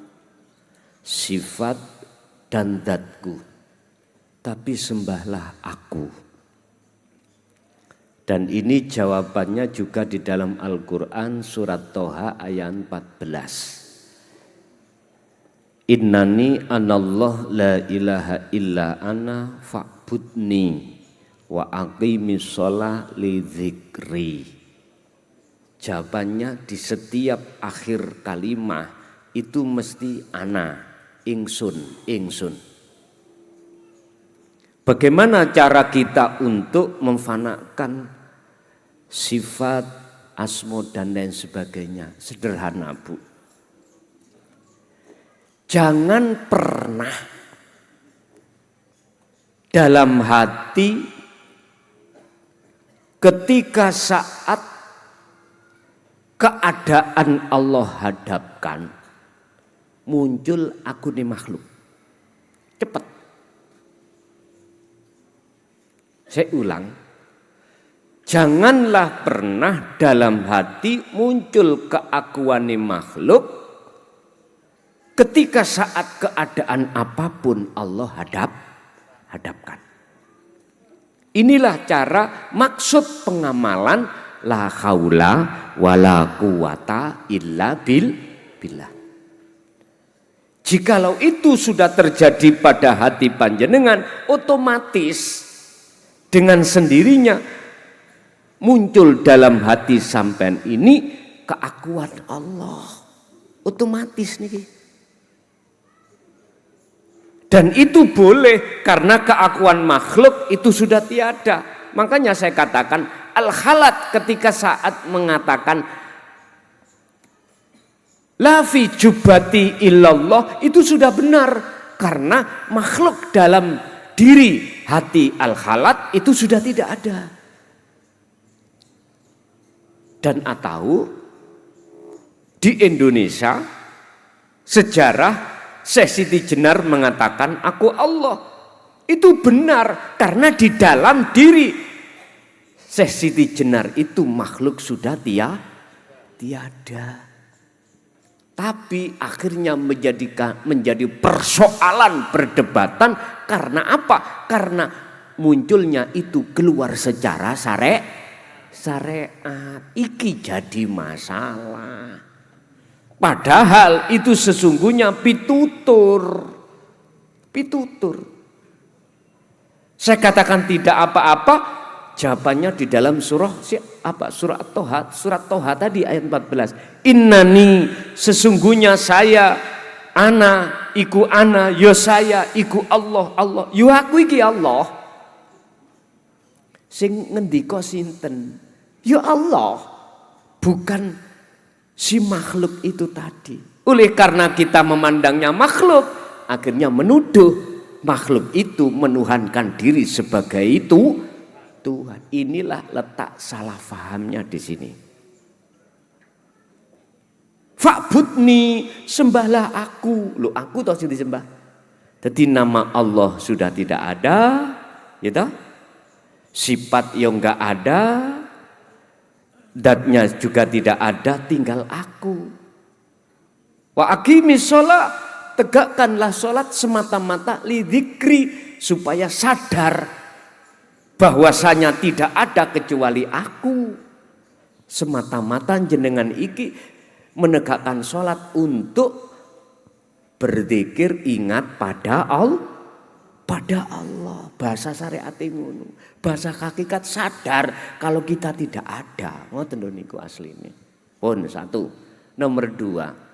sifat dan dzatku, tapi sembahlah aku. Dan ini jawabannya juga di dalam Al-Quran surat Toha ayat 14. Innani anallah la ilaha illa ana fa'budni wa aqimis sholah li dzikri. Jawabannya di setiap akhir kalimah itu mesti ana, ingsun. Bagaimana cara kita untuk memfanakan sifat, asma dan lain sebagainya? Sederhana Bu. Jangan pernah dalam hati ketika saat keadaan Allah hadapkan muncul aku nih makhluk. Cepat. Saya ulang. Janganlah pernah dalam hati muncul keakuan makhluk ketika saat keadaan apapun Allah hadapkan. Inilah cara maksud pengamalan la haula wala quwata illa billah. Jikalau itu sudah terjadi pada hati panjenengan, otomatis dengan sendirinya muncul dalam hati sampean ini keakuan Allah. Otomatis nih. Dan itu boleh karena keakuan makhluk itu sudah tiada. Makanya saya katakan al-halat ketika saat mengatakan la fi jubati illallah itu sudah benar. Karena makhluk dalam diri hati al-halat itu sudah tidak ada. Dan atau di Indonesia sejarah Syekh Siti Jenar mengatakan aku Allah. Itu benar karena di dalam diri Syekh Siti Jenar itu makhluk sudah tiada. Tapi akhirnya menjadi persoalan perdebatan karena apa? Karena munculnya itu keluar secara syariat. Iki jadi masalah. Padahal itu sesungguhnya pitutur. Saya katakan tidak apa-apa, jawabannya di dalam surah surat Toha tadi ayat 14. Innani sesungguhnya saya, ana iku ana, yo saya iku Allah, yo aku iki Allah. Sing ngendika sinten? Yo Allah, bukan si makhluk itu tadi. Oleh karena kita memandangnya makhluk, akhirnya menuduh makhluk itu menuhankan diri sebagai itu Tuhan. Inilah letak salah fahamnya di sini. Fa'budni, sembahlah aku. Loh, aku toh sing disembah. Jadi nama Allah sudah tidak ada, gitu. Sifat yang enggak ada, zatnya juga tidak ada, tinggal aku. Wa aqimis shalah, tegakkanlah salat semata-mata lidzikri, supaya sadar bahwasanya tidak ada kecuali aku. Semata-mata jenengan iki menegakkan salat untuk berzikir, ingat pada Allah. Bahasa syariat ngono. Bahasa hakikat sadar kalau kita tidak ada. Ngoten lho niku asline. Pun satu. Nomor dua.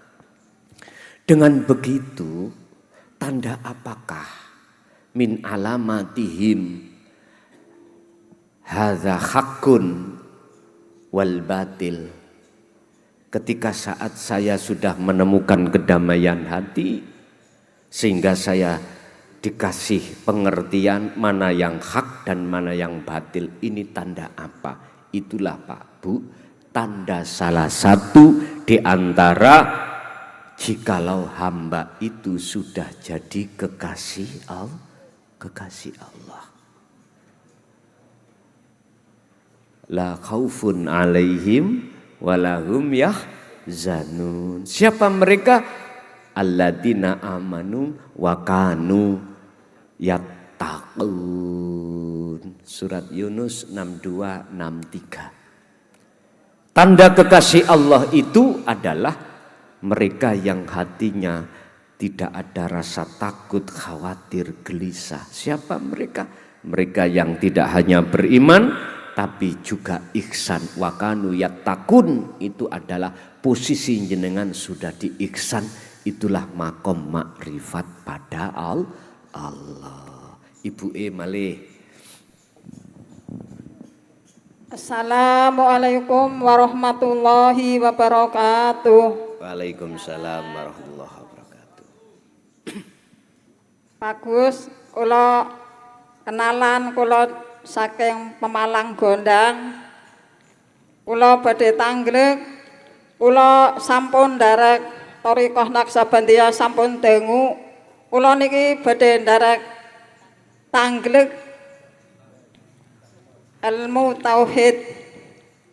Dengan begitu, tanda apakah min alamatihim hadza haqqun wal batil. Ketika saat saya sudah menemukan kedamaian hati, sehingga saya dikasih pengertian mana yang hak dan mana yang batil. Ini tanda apa? Itulah Pak Bu, tanda salah satu di antara jikalau hamba itu sudah jadi kekasih Allah. La khaufun alaihim walahum yahzanun. Siapa mereka? Alladzina amanu wa kanu yattaqun. Surat Yunus 62-63. Tanda kekasih Allah itu adalah mereka yang hatinya tidak ada rasa takut, khawatir, gelisah. Siapa mereka? Mereka yang tidak hanya beriman tapi juga ihsan. Wa kanu yattaqun, itu adalah posisi jenengan sudah di ihsan. Itulah makom makrifat pada Allah. Ibu malih. Assalamualaikum warahmatullahi wabarakatuh. Waalaikumsalam warahmatullahi wabarakatuh. Pak Gus, kula kenalan, kula saking Pemalang Gondang. Kula badhe tanggleg, kula sampun nderek Thariqah Naksabandiyah sampun dengu. Kula niki badhe nderek tanggleg ilmu tauhid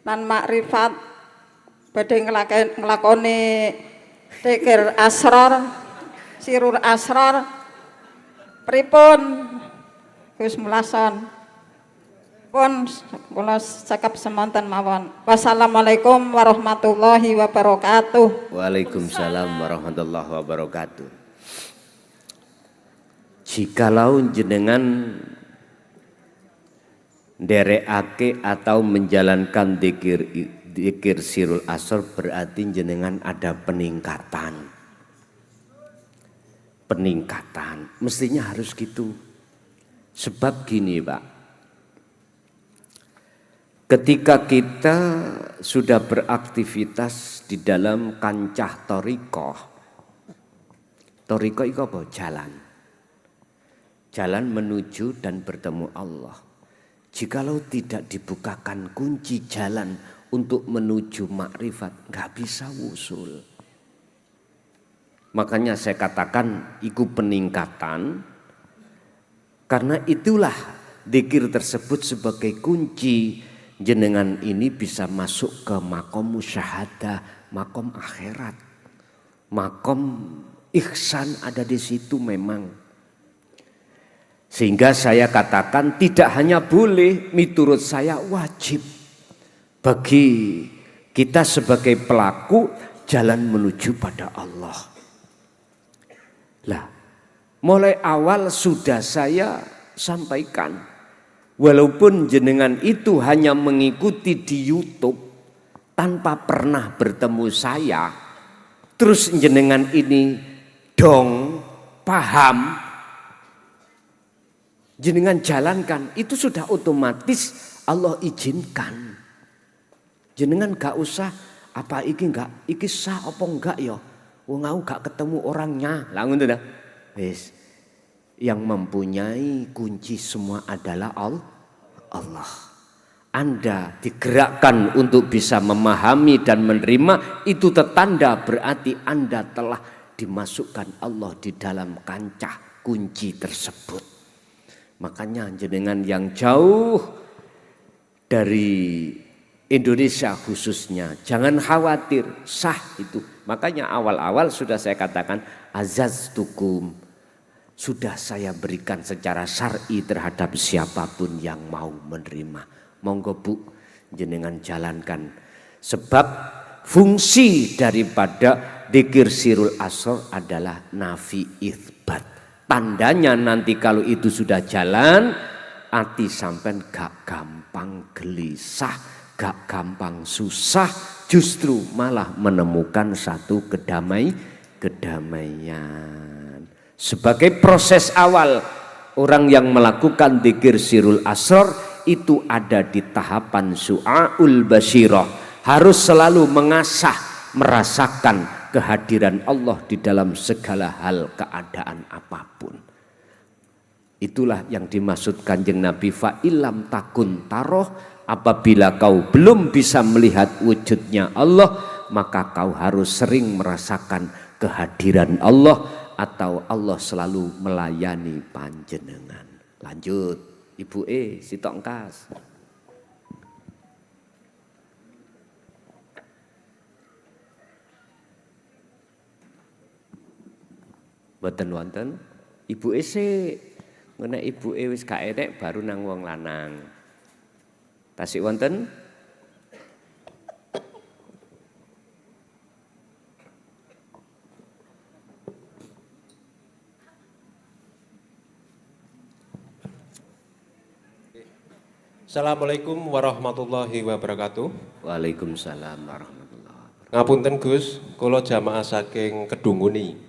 lan makrifat, badhe nglakoni zikir asrar, sirur asrar. Pripun Gus Mulason? Pun kula cekap semonten mawon. Wassalamualaikum warahmatullahi wabarakatuh. Waalaikumsalam warahmatullahi wabarakatuh. Jikalau jenengan nderekake atau menjalankan dzikir sirul asr, berarti jenengan ada peningkatan. Mestinya harus gitu. Sebab gini Pak, ketika kita sudah beraktivitas di dalam kancah thariqah itu apa? Jalan menuju dan bertemu Allah. Jikalau tidak dibukakan kunci jalan untuk menuju makrifat, nggak bisa wusul. Makanya saya katakan itu peningkatan, karena itulah dzikir tersebut sebagai kunci jenengan ini bisa masuk ke makom musyahadah, makom akhirat, makom ihsan ada di situ memang. Sehingga saya katakan tidak hanya boleh, menurut saya wajib bagi kita sebagai pelaku jalan menuju pada Allah. Lah, mulai awal sudah saya sampaikan, walaupun jenengan itu hanya mengikuti di YouTube tanpa pernah bertemu saya, terus jenengan ini dong paham, jenengan jalankan, itu sudah otomatis Allah izinkan. Jenengan gak usah apa iki sah apa enggak ya. Wong aku gak ketemu orangnya. Lah ngono dah. Wis. Yang mempunyai kunci semua adalah Allah. Anda digerakkan untuk bisa memahami dan menerima, itu tertanda berarti Anda telah dimasukkan Allah di dalam kancah kunci tersebut. Makanya jenengan yang jauh dari Indonesia khususnya, jangan khawatir, sah itu. Makanya awal-awal sudah saya katakan azaztukum, sudah saya berikan secara syar'i terhadap siapapun yang mau menerima. Monggo Bu, jenengan jalankan. Sebab fungsi daripada dzikir sirul asrar adalah nafi itsbat. Tandanya nanti kalau itu sudah jalan, hati sampean gak gampang gelisah, gak gampang susah, justru malah menemukan satu kedamaian. Sebagai proses awal orang yang melakukan dzikir sirul asrar itu ada di tahapan su'aul basyirah, harus selalu mengasah, merasakan kehadiran Allah di dalam segala hal keadaan apapun. Itulah yang dimaksud Kanjeng Nabi, fa ilam takun taroh, apabila kau belum bisa melihat wujudnya Allah, maka kau harus sering merasakan kehadiran Allah, atau Allah selalu melayani panjenengan. Lanjut, Ibu Sitok Engkas. Mboten wonten. Ibu sik ngene ibu wis gak enek baru nang wong lanang. Tasik wonten? Assalamualaikum warahmatullahi wabarakatuh. Waalaikumsalam warahmatullahi wabarakatuh. Ngapunten Gus, kula jamaah saking Kedunguni.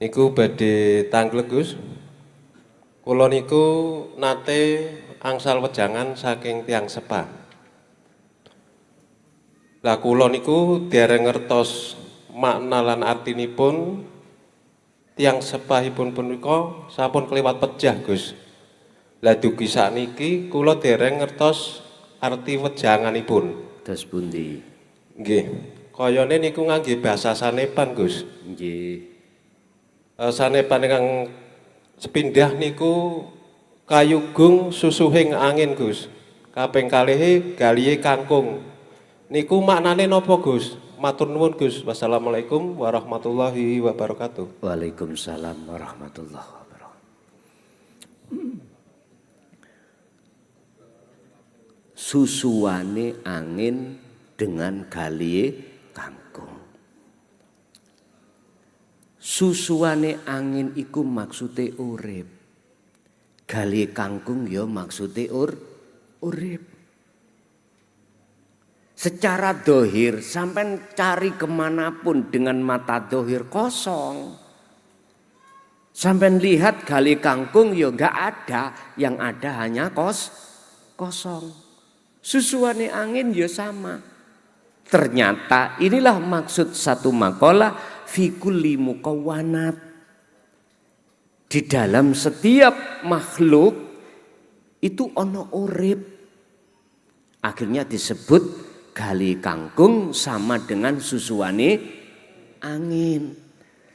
Niku badhe tanglet Gus. Kula niku nate angsal wejangan saking tiyang sepah. Lah kula niku dereng ngertos makna lan artinipun tiyang sepahipun punika sampun kliwat pejah Gus. Lah dugi sakniki kula dereng ngertos arti wejanganipun. Dos pundi? Nggih. Kayane niku ngangge basa sanepan Gus. Nggih. Sanepan ingkang sepindah niku kayugung susuhing angin Gus. Kaping kalih galihe kangkung. Niku maknane napa Gus? Matur nuwun Gus. Wassalamualaikum warahmatullahi wabarakatuh. Waalaikumsalam warahmatullahi wabarakatuh. Susuane angin dengan galihe kangkung. Susuane angin iku maksude urip. Galihe kangkung ya maksude urip. Secara dohir sampai cari kemanapun dengan mata dohir kosong. Sampai lihat galihe kangkung ya enggak ada, yang ada hanya kosong. Susuane angin ya sama. Ternyata inilah maksud satu makalah fi kulli mukawwanat. Di dalam setiap makhluk itu ono urip. Akhirnya disebut gali kangkung sama dengan susuane angin.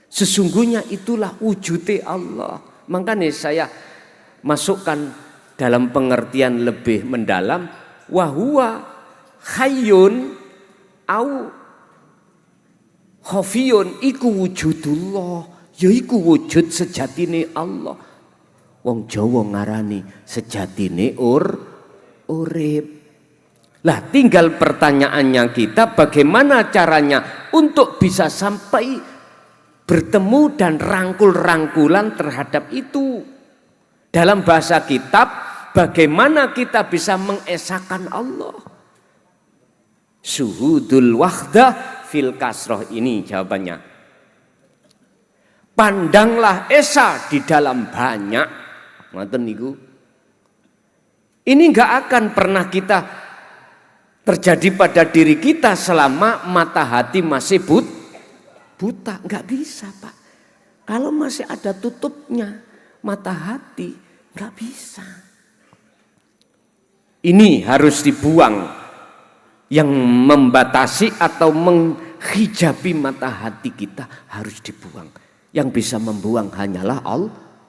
Sesungguhnya itulah wujudnya Allah. Makanya saya masukkan dalam pengertian lebih mendalam, wahuwa hayyun au khafiyun iku wujudullah, yaiku wujud sejatine Allah. Wong Jawa ngarani sejatine urip. Lah tinggal pertanyaannya kita, bagaimana caranya untuk bisa sampai bertemu dan rangkul-rangkulan terhadap itu. Dalam bahasa kitab, bagaimana kita bisa mengesahkan Allah. Syuhudul wahdah fil kasroh, ini jawabannya. Pandanglah esa di dalam banyak. Ngoten niku. Ini enggak akan pernah kita terjadi pada diri kita selama mata hati masih buta. Enggak bisa, Pak. Kalau masih ada tutupnya mata hati, enggak bisa. Ini harus dibuang. Yang membatasi atau menghijabi mata hati kita harus dibuang. Yang bisa membuang hanyalah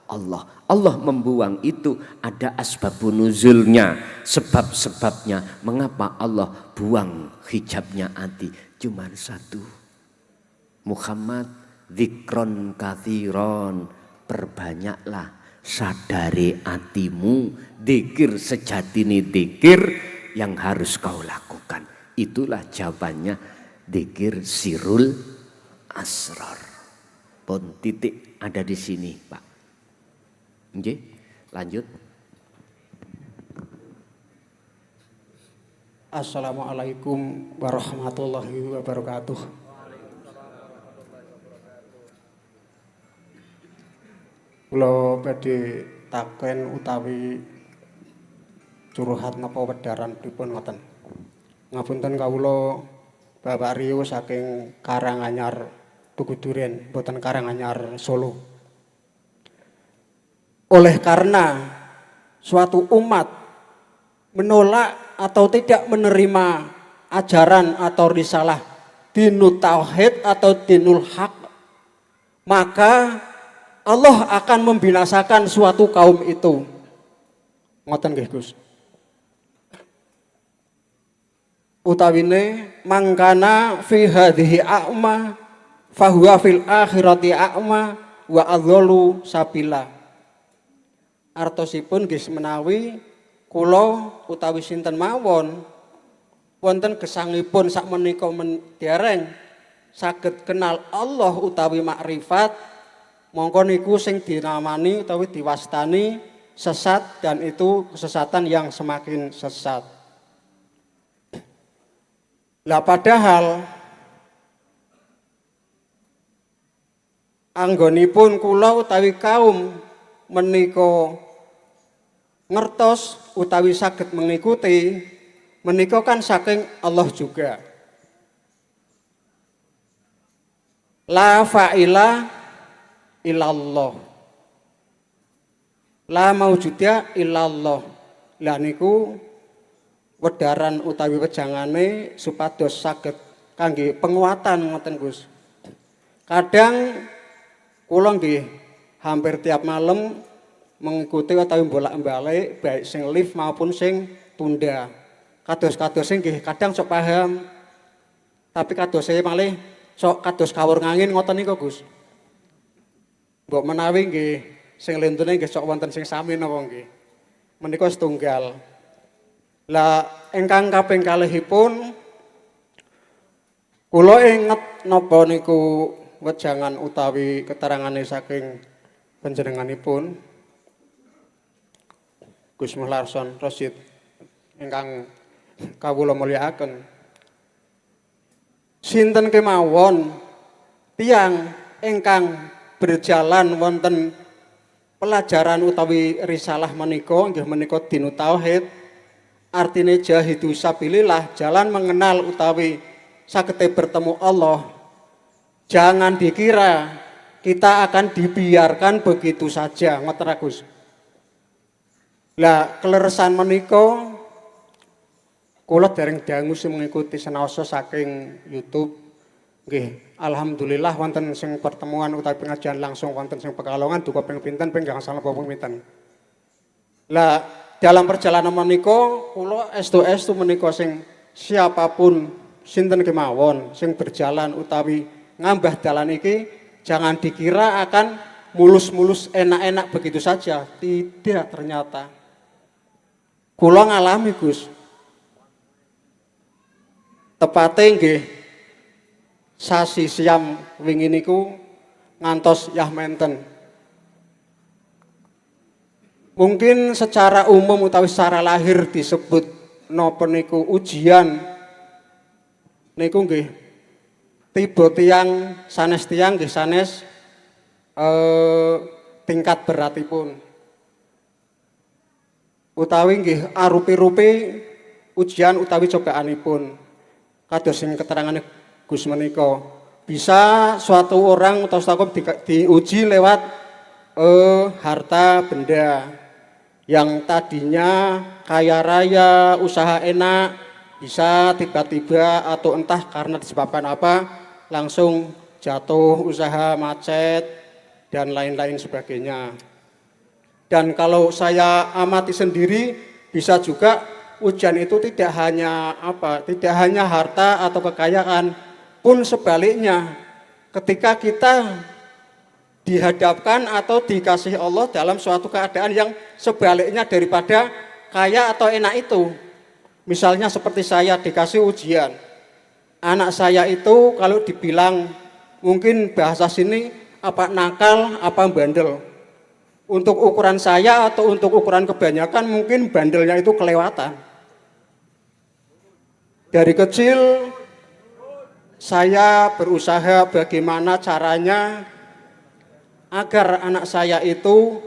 Allah. Allah membuang itu ada asbabun nuzulnya, sebab-sebabnya. Mengapa Allah buang hijabnya hati? Cuma satu. Muhammad dzikron katsiron, perbanyaklah sadari hatimu, dzikir sejatine dzikir yang harus kau lakukan. Itulah jawabannya dzikir sirul asrar. Pun titik ada di sini, Pak. Nggih, lanjut. Assalamualaikum warahmatullahi wabarakatuh. Kula badhe taken utawi curhat napa wedharan pripun ngoten. Ngapunten kawula Bapak Rio saking Karanganyar Tugu Duren, boten Karanganyar Solo. Oleh karena suatu umat menolak atau tidak menerima ajaran atau risalah dinul tauhid atau dinul haq, maka Allah akan membinasakan suatu kaum itu. Ngoten nggih Gus. Utawine mangkana fi hadhihi a'ma fahuwa fil akhirati a'ma wa adzalu sabila. Artosipun nggih menawi kula utawi sinten mawon wonten gesangipun sakmenika dereng saged kenal Allah utawi makrifat, mongko niku sing dinamani utawi diwastani sesat, dan itu kesesatan yang semakin sesat. Lah padahal anggonipun kula utawi kaum menika ngertos utawi saged mengikuti menika kan saking Allah juga. La fa'ila illallah, la maujuda illallah. Lah niku wedharan utawi wejangane supados saged kangge penguatan ngoten Gus. Kadang kula nggih hampir tiap malam mengikuti utawi bolak-balik baik sing live maupun sing tunda. Kados-kados sing nggih kadang sok paham, tapi kados saya malih sok kados kawur ngangin ngoten niku Gus. Mbok menawi nggih sing lintune nggih sok wonten sing sami napa nggih. Menika setunggal. Lah ingkang kaping kalihipun kula inget napa niku wejangan utawi keterangane saking panjenenganipun Gus Muhlarson Rosid ingkang kawula mulyakaken. Sinten kemawon tiyang ingkang berjalan wonten pelajaran utawi risalah menika nggih menika dinu tauhid, artine jahidu sabilillah, jalan mengenal utawi sagete bertemu Allah. Jangan dikira kita akan dibiarkan begitu saja, ngoten Gus. Lah kleresan menika kula dereng dangu sing mengikuti senaosa saking YouTube. Nggih, alhamdulillah wonten sing pertemuan utawi pengajian langsung wonten sing Pekalongan duka ping pinten ping gangsal napa pinten. Lah dalam perjalanan menika kula estu-estu menika sing siapapun sinten kemawon sing berjalan utawi ngambah dalan iki jangan dikira akan mulus-mulus enak-enak begitu saja. Tidak, ternyata kula ngalami Gus. Tepate nggih sasi siam wingi niku ngantos yah menten. Mungkin secara umum utawi secara lahir disebut napa niku ujian. Niku nggih tiba tiyang sanes tiyang nggih sanes tingkat beratipun. Utawi nggih arupi-rupi ujian utawi cobaanipun. Kados sing keterangane Gus menika, bisa suatu orang atau stakom diuji lewat harta benda yang tadinya kaya raya, usaha enak, bisa tiba-tiba atau entah karena disebabkan apa langsung jatuh, usaha macet dan lain-lain sebagainya. Dan kalau saya amati sendiri, bisa juga ujian itu tidak hanya harta atau kekayaan, pun sebaliknya ketika kita dihadapkan atau dikasih Allah dalam suatu keadaan yang sebaliknya daripada kaya atau enak itu. Misalnya seperti saya dikasih ujian, anak saya itu kalau dibilang mungkin bahasa sini apa nakal, apa bandel. Untuk ukuran saya atau untuk ukuran kebanyakan mungkin bandelnya itu kelewatan. Dari kecil saya berusaha bagaimana caranya agar anak saya itu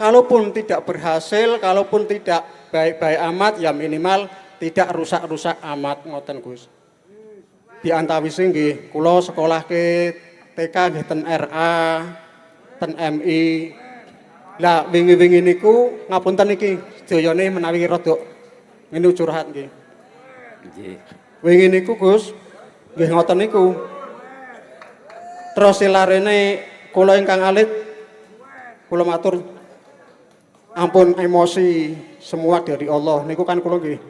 kalaupun tidak berhasil, kalaupun tidak baik-baik amat, ya minimal tidak rusak-rusak amat ngoten Gus. Di antawise nggih kula sekolah ke TK nggih ten RA, ten MI. Lah wingi-wingi niku ngapunten iki sedayane menawi rada ngene curhat nggih. Nggih. Wingi niku Gus nggih ngoten niku. Terus larene kula ingkang alit kula matur ampun emosi semua dari Allah niku kan kula nggih.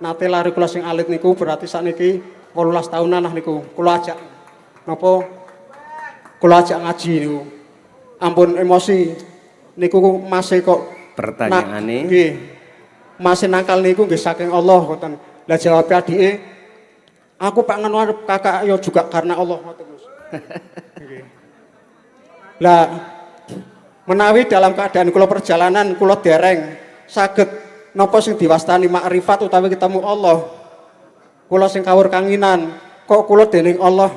Nate lari kula sing alit niku berarti sakniki 18 tahunan lah niku. Kula ajak napa? Kula ajak ngaji niku. Ampun emosi niku masih kok pertanyaane nggih. Masih nakal niku nggih saking Allah ngoten. Lah jawab adike aku Pak Ngenwar kakak yo juga karena Allah ngoten Gus. Nggih. Lah menawi dalam keadaan kula perjalanan kula dereng saged napa sing diwastani makrifat utawi ketemu Allah. Kula sing kawur kanginan, kok kula dening Allah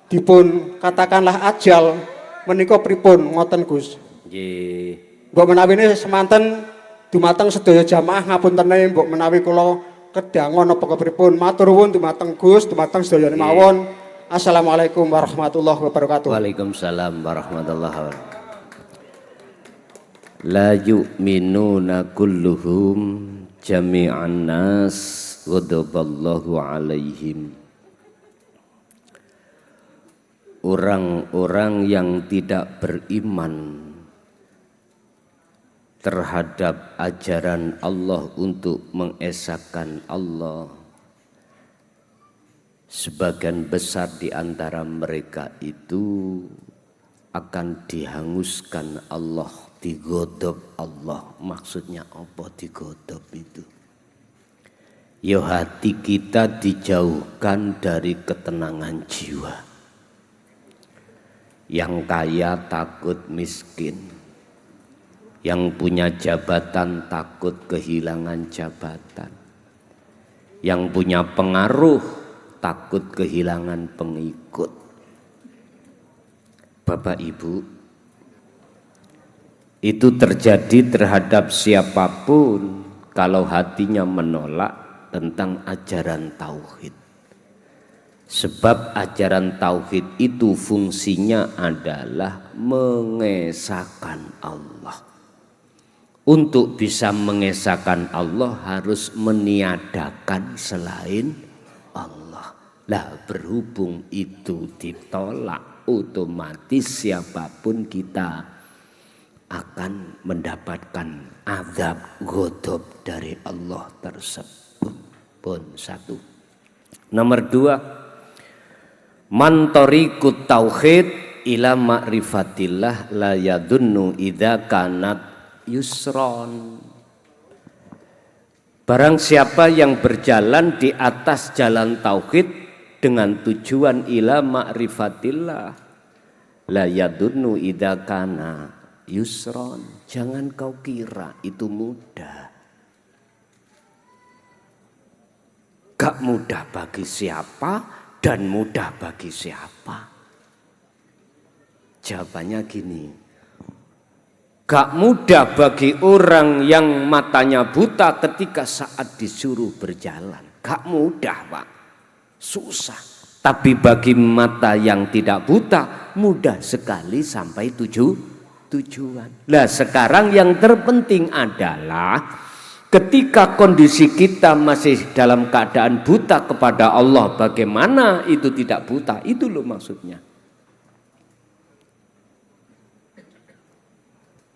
dipun katakanlah ajal menika pripun ngoten Gus. Nggih. Mbok menawine semanten dumateng sedaya jamaah ngapuntene mbok menawi kula kedangon napa kepripun. Matur nuwun dumateng Gus, dumateng sedaya mawon. Assalamualaikum warahmatullahi wabarakatuh. Waalaikumsalam warahmatullahi wabarakatuh. La yu'minuna kulluhum jami'an nas ghadaballahu alaihim. Orang-orang yang tidak beriman terhadap ajaran Allah untuk mengesahkan Allah, sebagian besar di antara mereka itu akan dihanguskan Allah, digodop Allah. Maksudnya apa digodop itu? Ya hati kita dijauhkan dari ketenangan jiwa. Yang kaya takut miskin, yang punya jabatan takut kehilangan jabatan, yang punya pengaruh takut kehilangan pengikut. Bapak Ibu, itu terjadi terhadap siapapun kalau hatinya menolak tentang ajaran tauhid. Sebab ajaran tauhid itu fungsinya adalah mengesahkan Allah. Untuk bisa mengesahkan Allah harus meniadakan selain Allah. Lah berhubung itu ditolak, otomatis siapapun kita akan mendapatkan azab ghadab dari Allah tersebut. Pun satu. Nomor dua, man tariqut tauhid ila ma'rifatillah la yadunnu idza kanat yusron. Barang siapa yang berjalan di atas jalan tauhid dengan tujuan ila ma'rifatillah la yadunnu idza kana yusron. Jangan kau kira itu mudah. Gak mudah bagi siapa dan mudah bagi siapa? Jawabannya gini. Gak mudah bagi orang yang matanya buta ketika saat disuruh berjalan. Gak mudah, Pak. Susah. Tapi bagi mata yang tidak buta, mudah sekali sampai tujuan. Nah, sekarang yang terpenting adalah ketika kondisi kita masih dalam keadaan buta kepada Allah, bagaimana itu tidak buta? Itu loh maksudnya.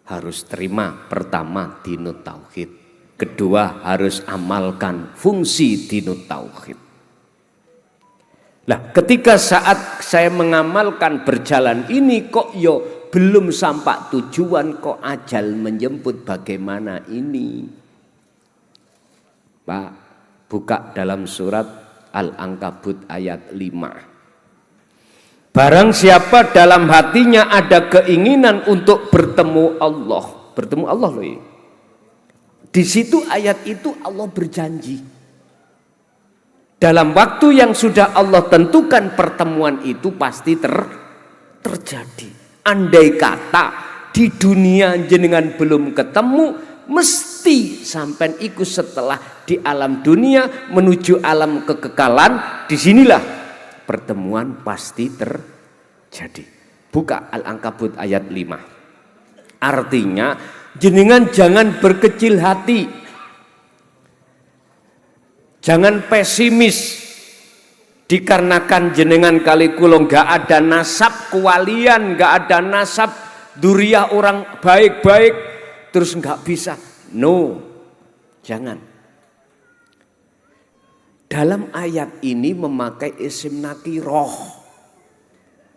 harus terima pertama dinut tauhid, kedua harus amalkan fungsi dinut tauhid. Lah ketika saat saya mengamalkan berjalan ini kok yo belum sampai tujuan, kok ajal menjemput, bagaimana ini? Pak, buka dalam surat Al-Ankabut ayat 5. Barang siapa dalam hatinya ada keinginan untuk bertemu Allah loh ya. Di situ ayat itu Allah berjanji. Dalam waktu yang sudah Allah tentukan pertemuan itu pasti terjadi. Andai kata di dunia jenengan belum ketemu, mesti sampai ikut setelah di alam dunia menuju alam kekekalan, disinilah pertemuan pasti terjadi. Buka Al-Ankabut ayat 5. Artinya jenengan jangan berkecil hati. Jangan pesimis dikarenakan jenengan kali kulo nggak ada nasab kewalian, nggak ada nasab duriah orang baik-baik terus nggak bisa. No, jangan. Dalam ayat ini memakai isim nakiroh,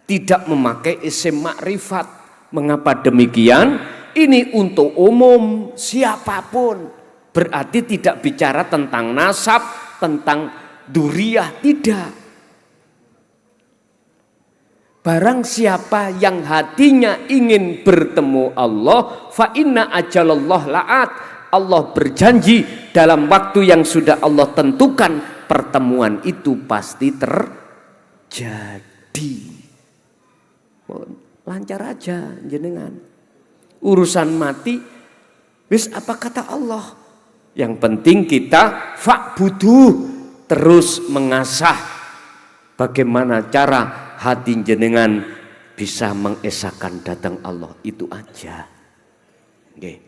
tidak memakai isim makrifat. Mengapa demikian? Ini untuk umum, siapapun. Berarti tidak bicara tentang nasab, tentang duriah, tidak. Barang siapa yang hatinya ingin bertemu Allah, fa inna ajalallah la'at. Allah berjanji dalam waktu yang sudah Allah tentukan, pertemuan itu pasti terjadi. Lancar aja jenengan. Urusan mati, wis apa kata Allah? Yang penting kita fa'budu, terus mengasah bagaimana cara hati jenengan bisa mengesahkan datang Allah, itu aja. Oke.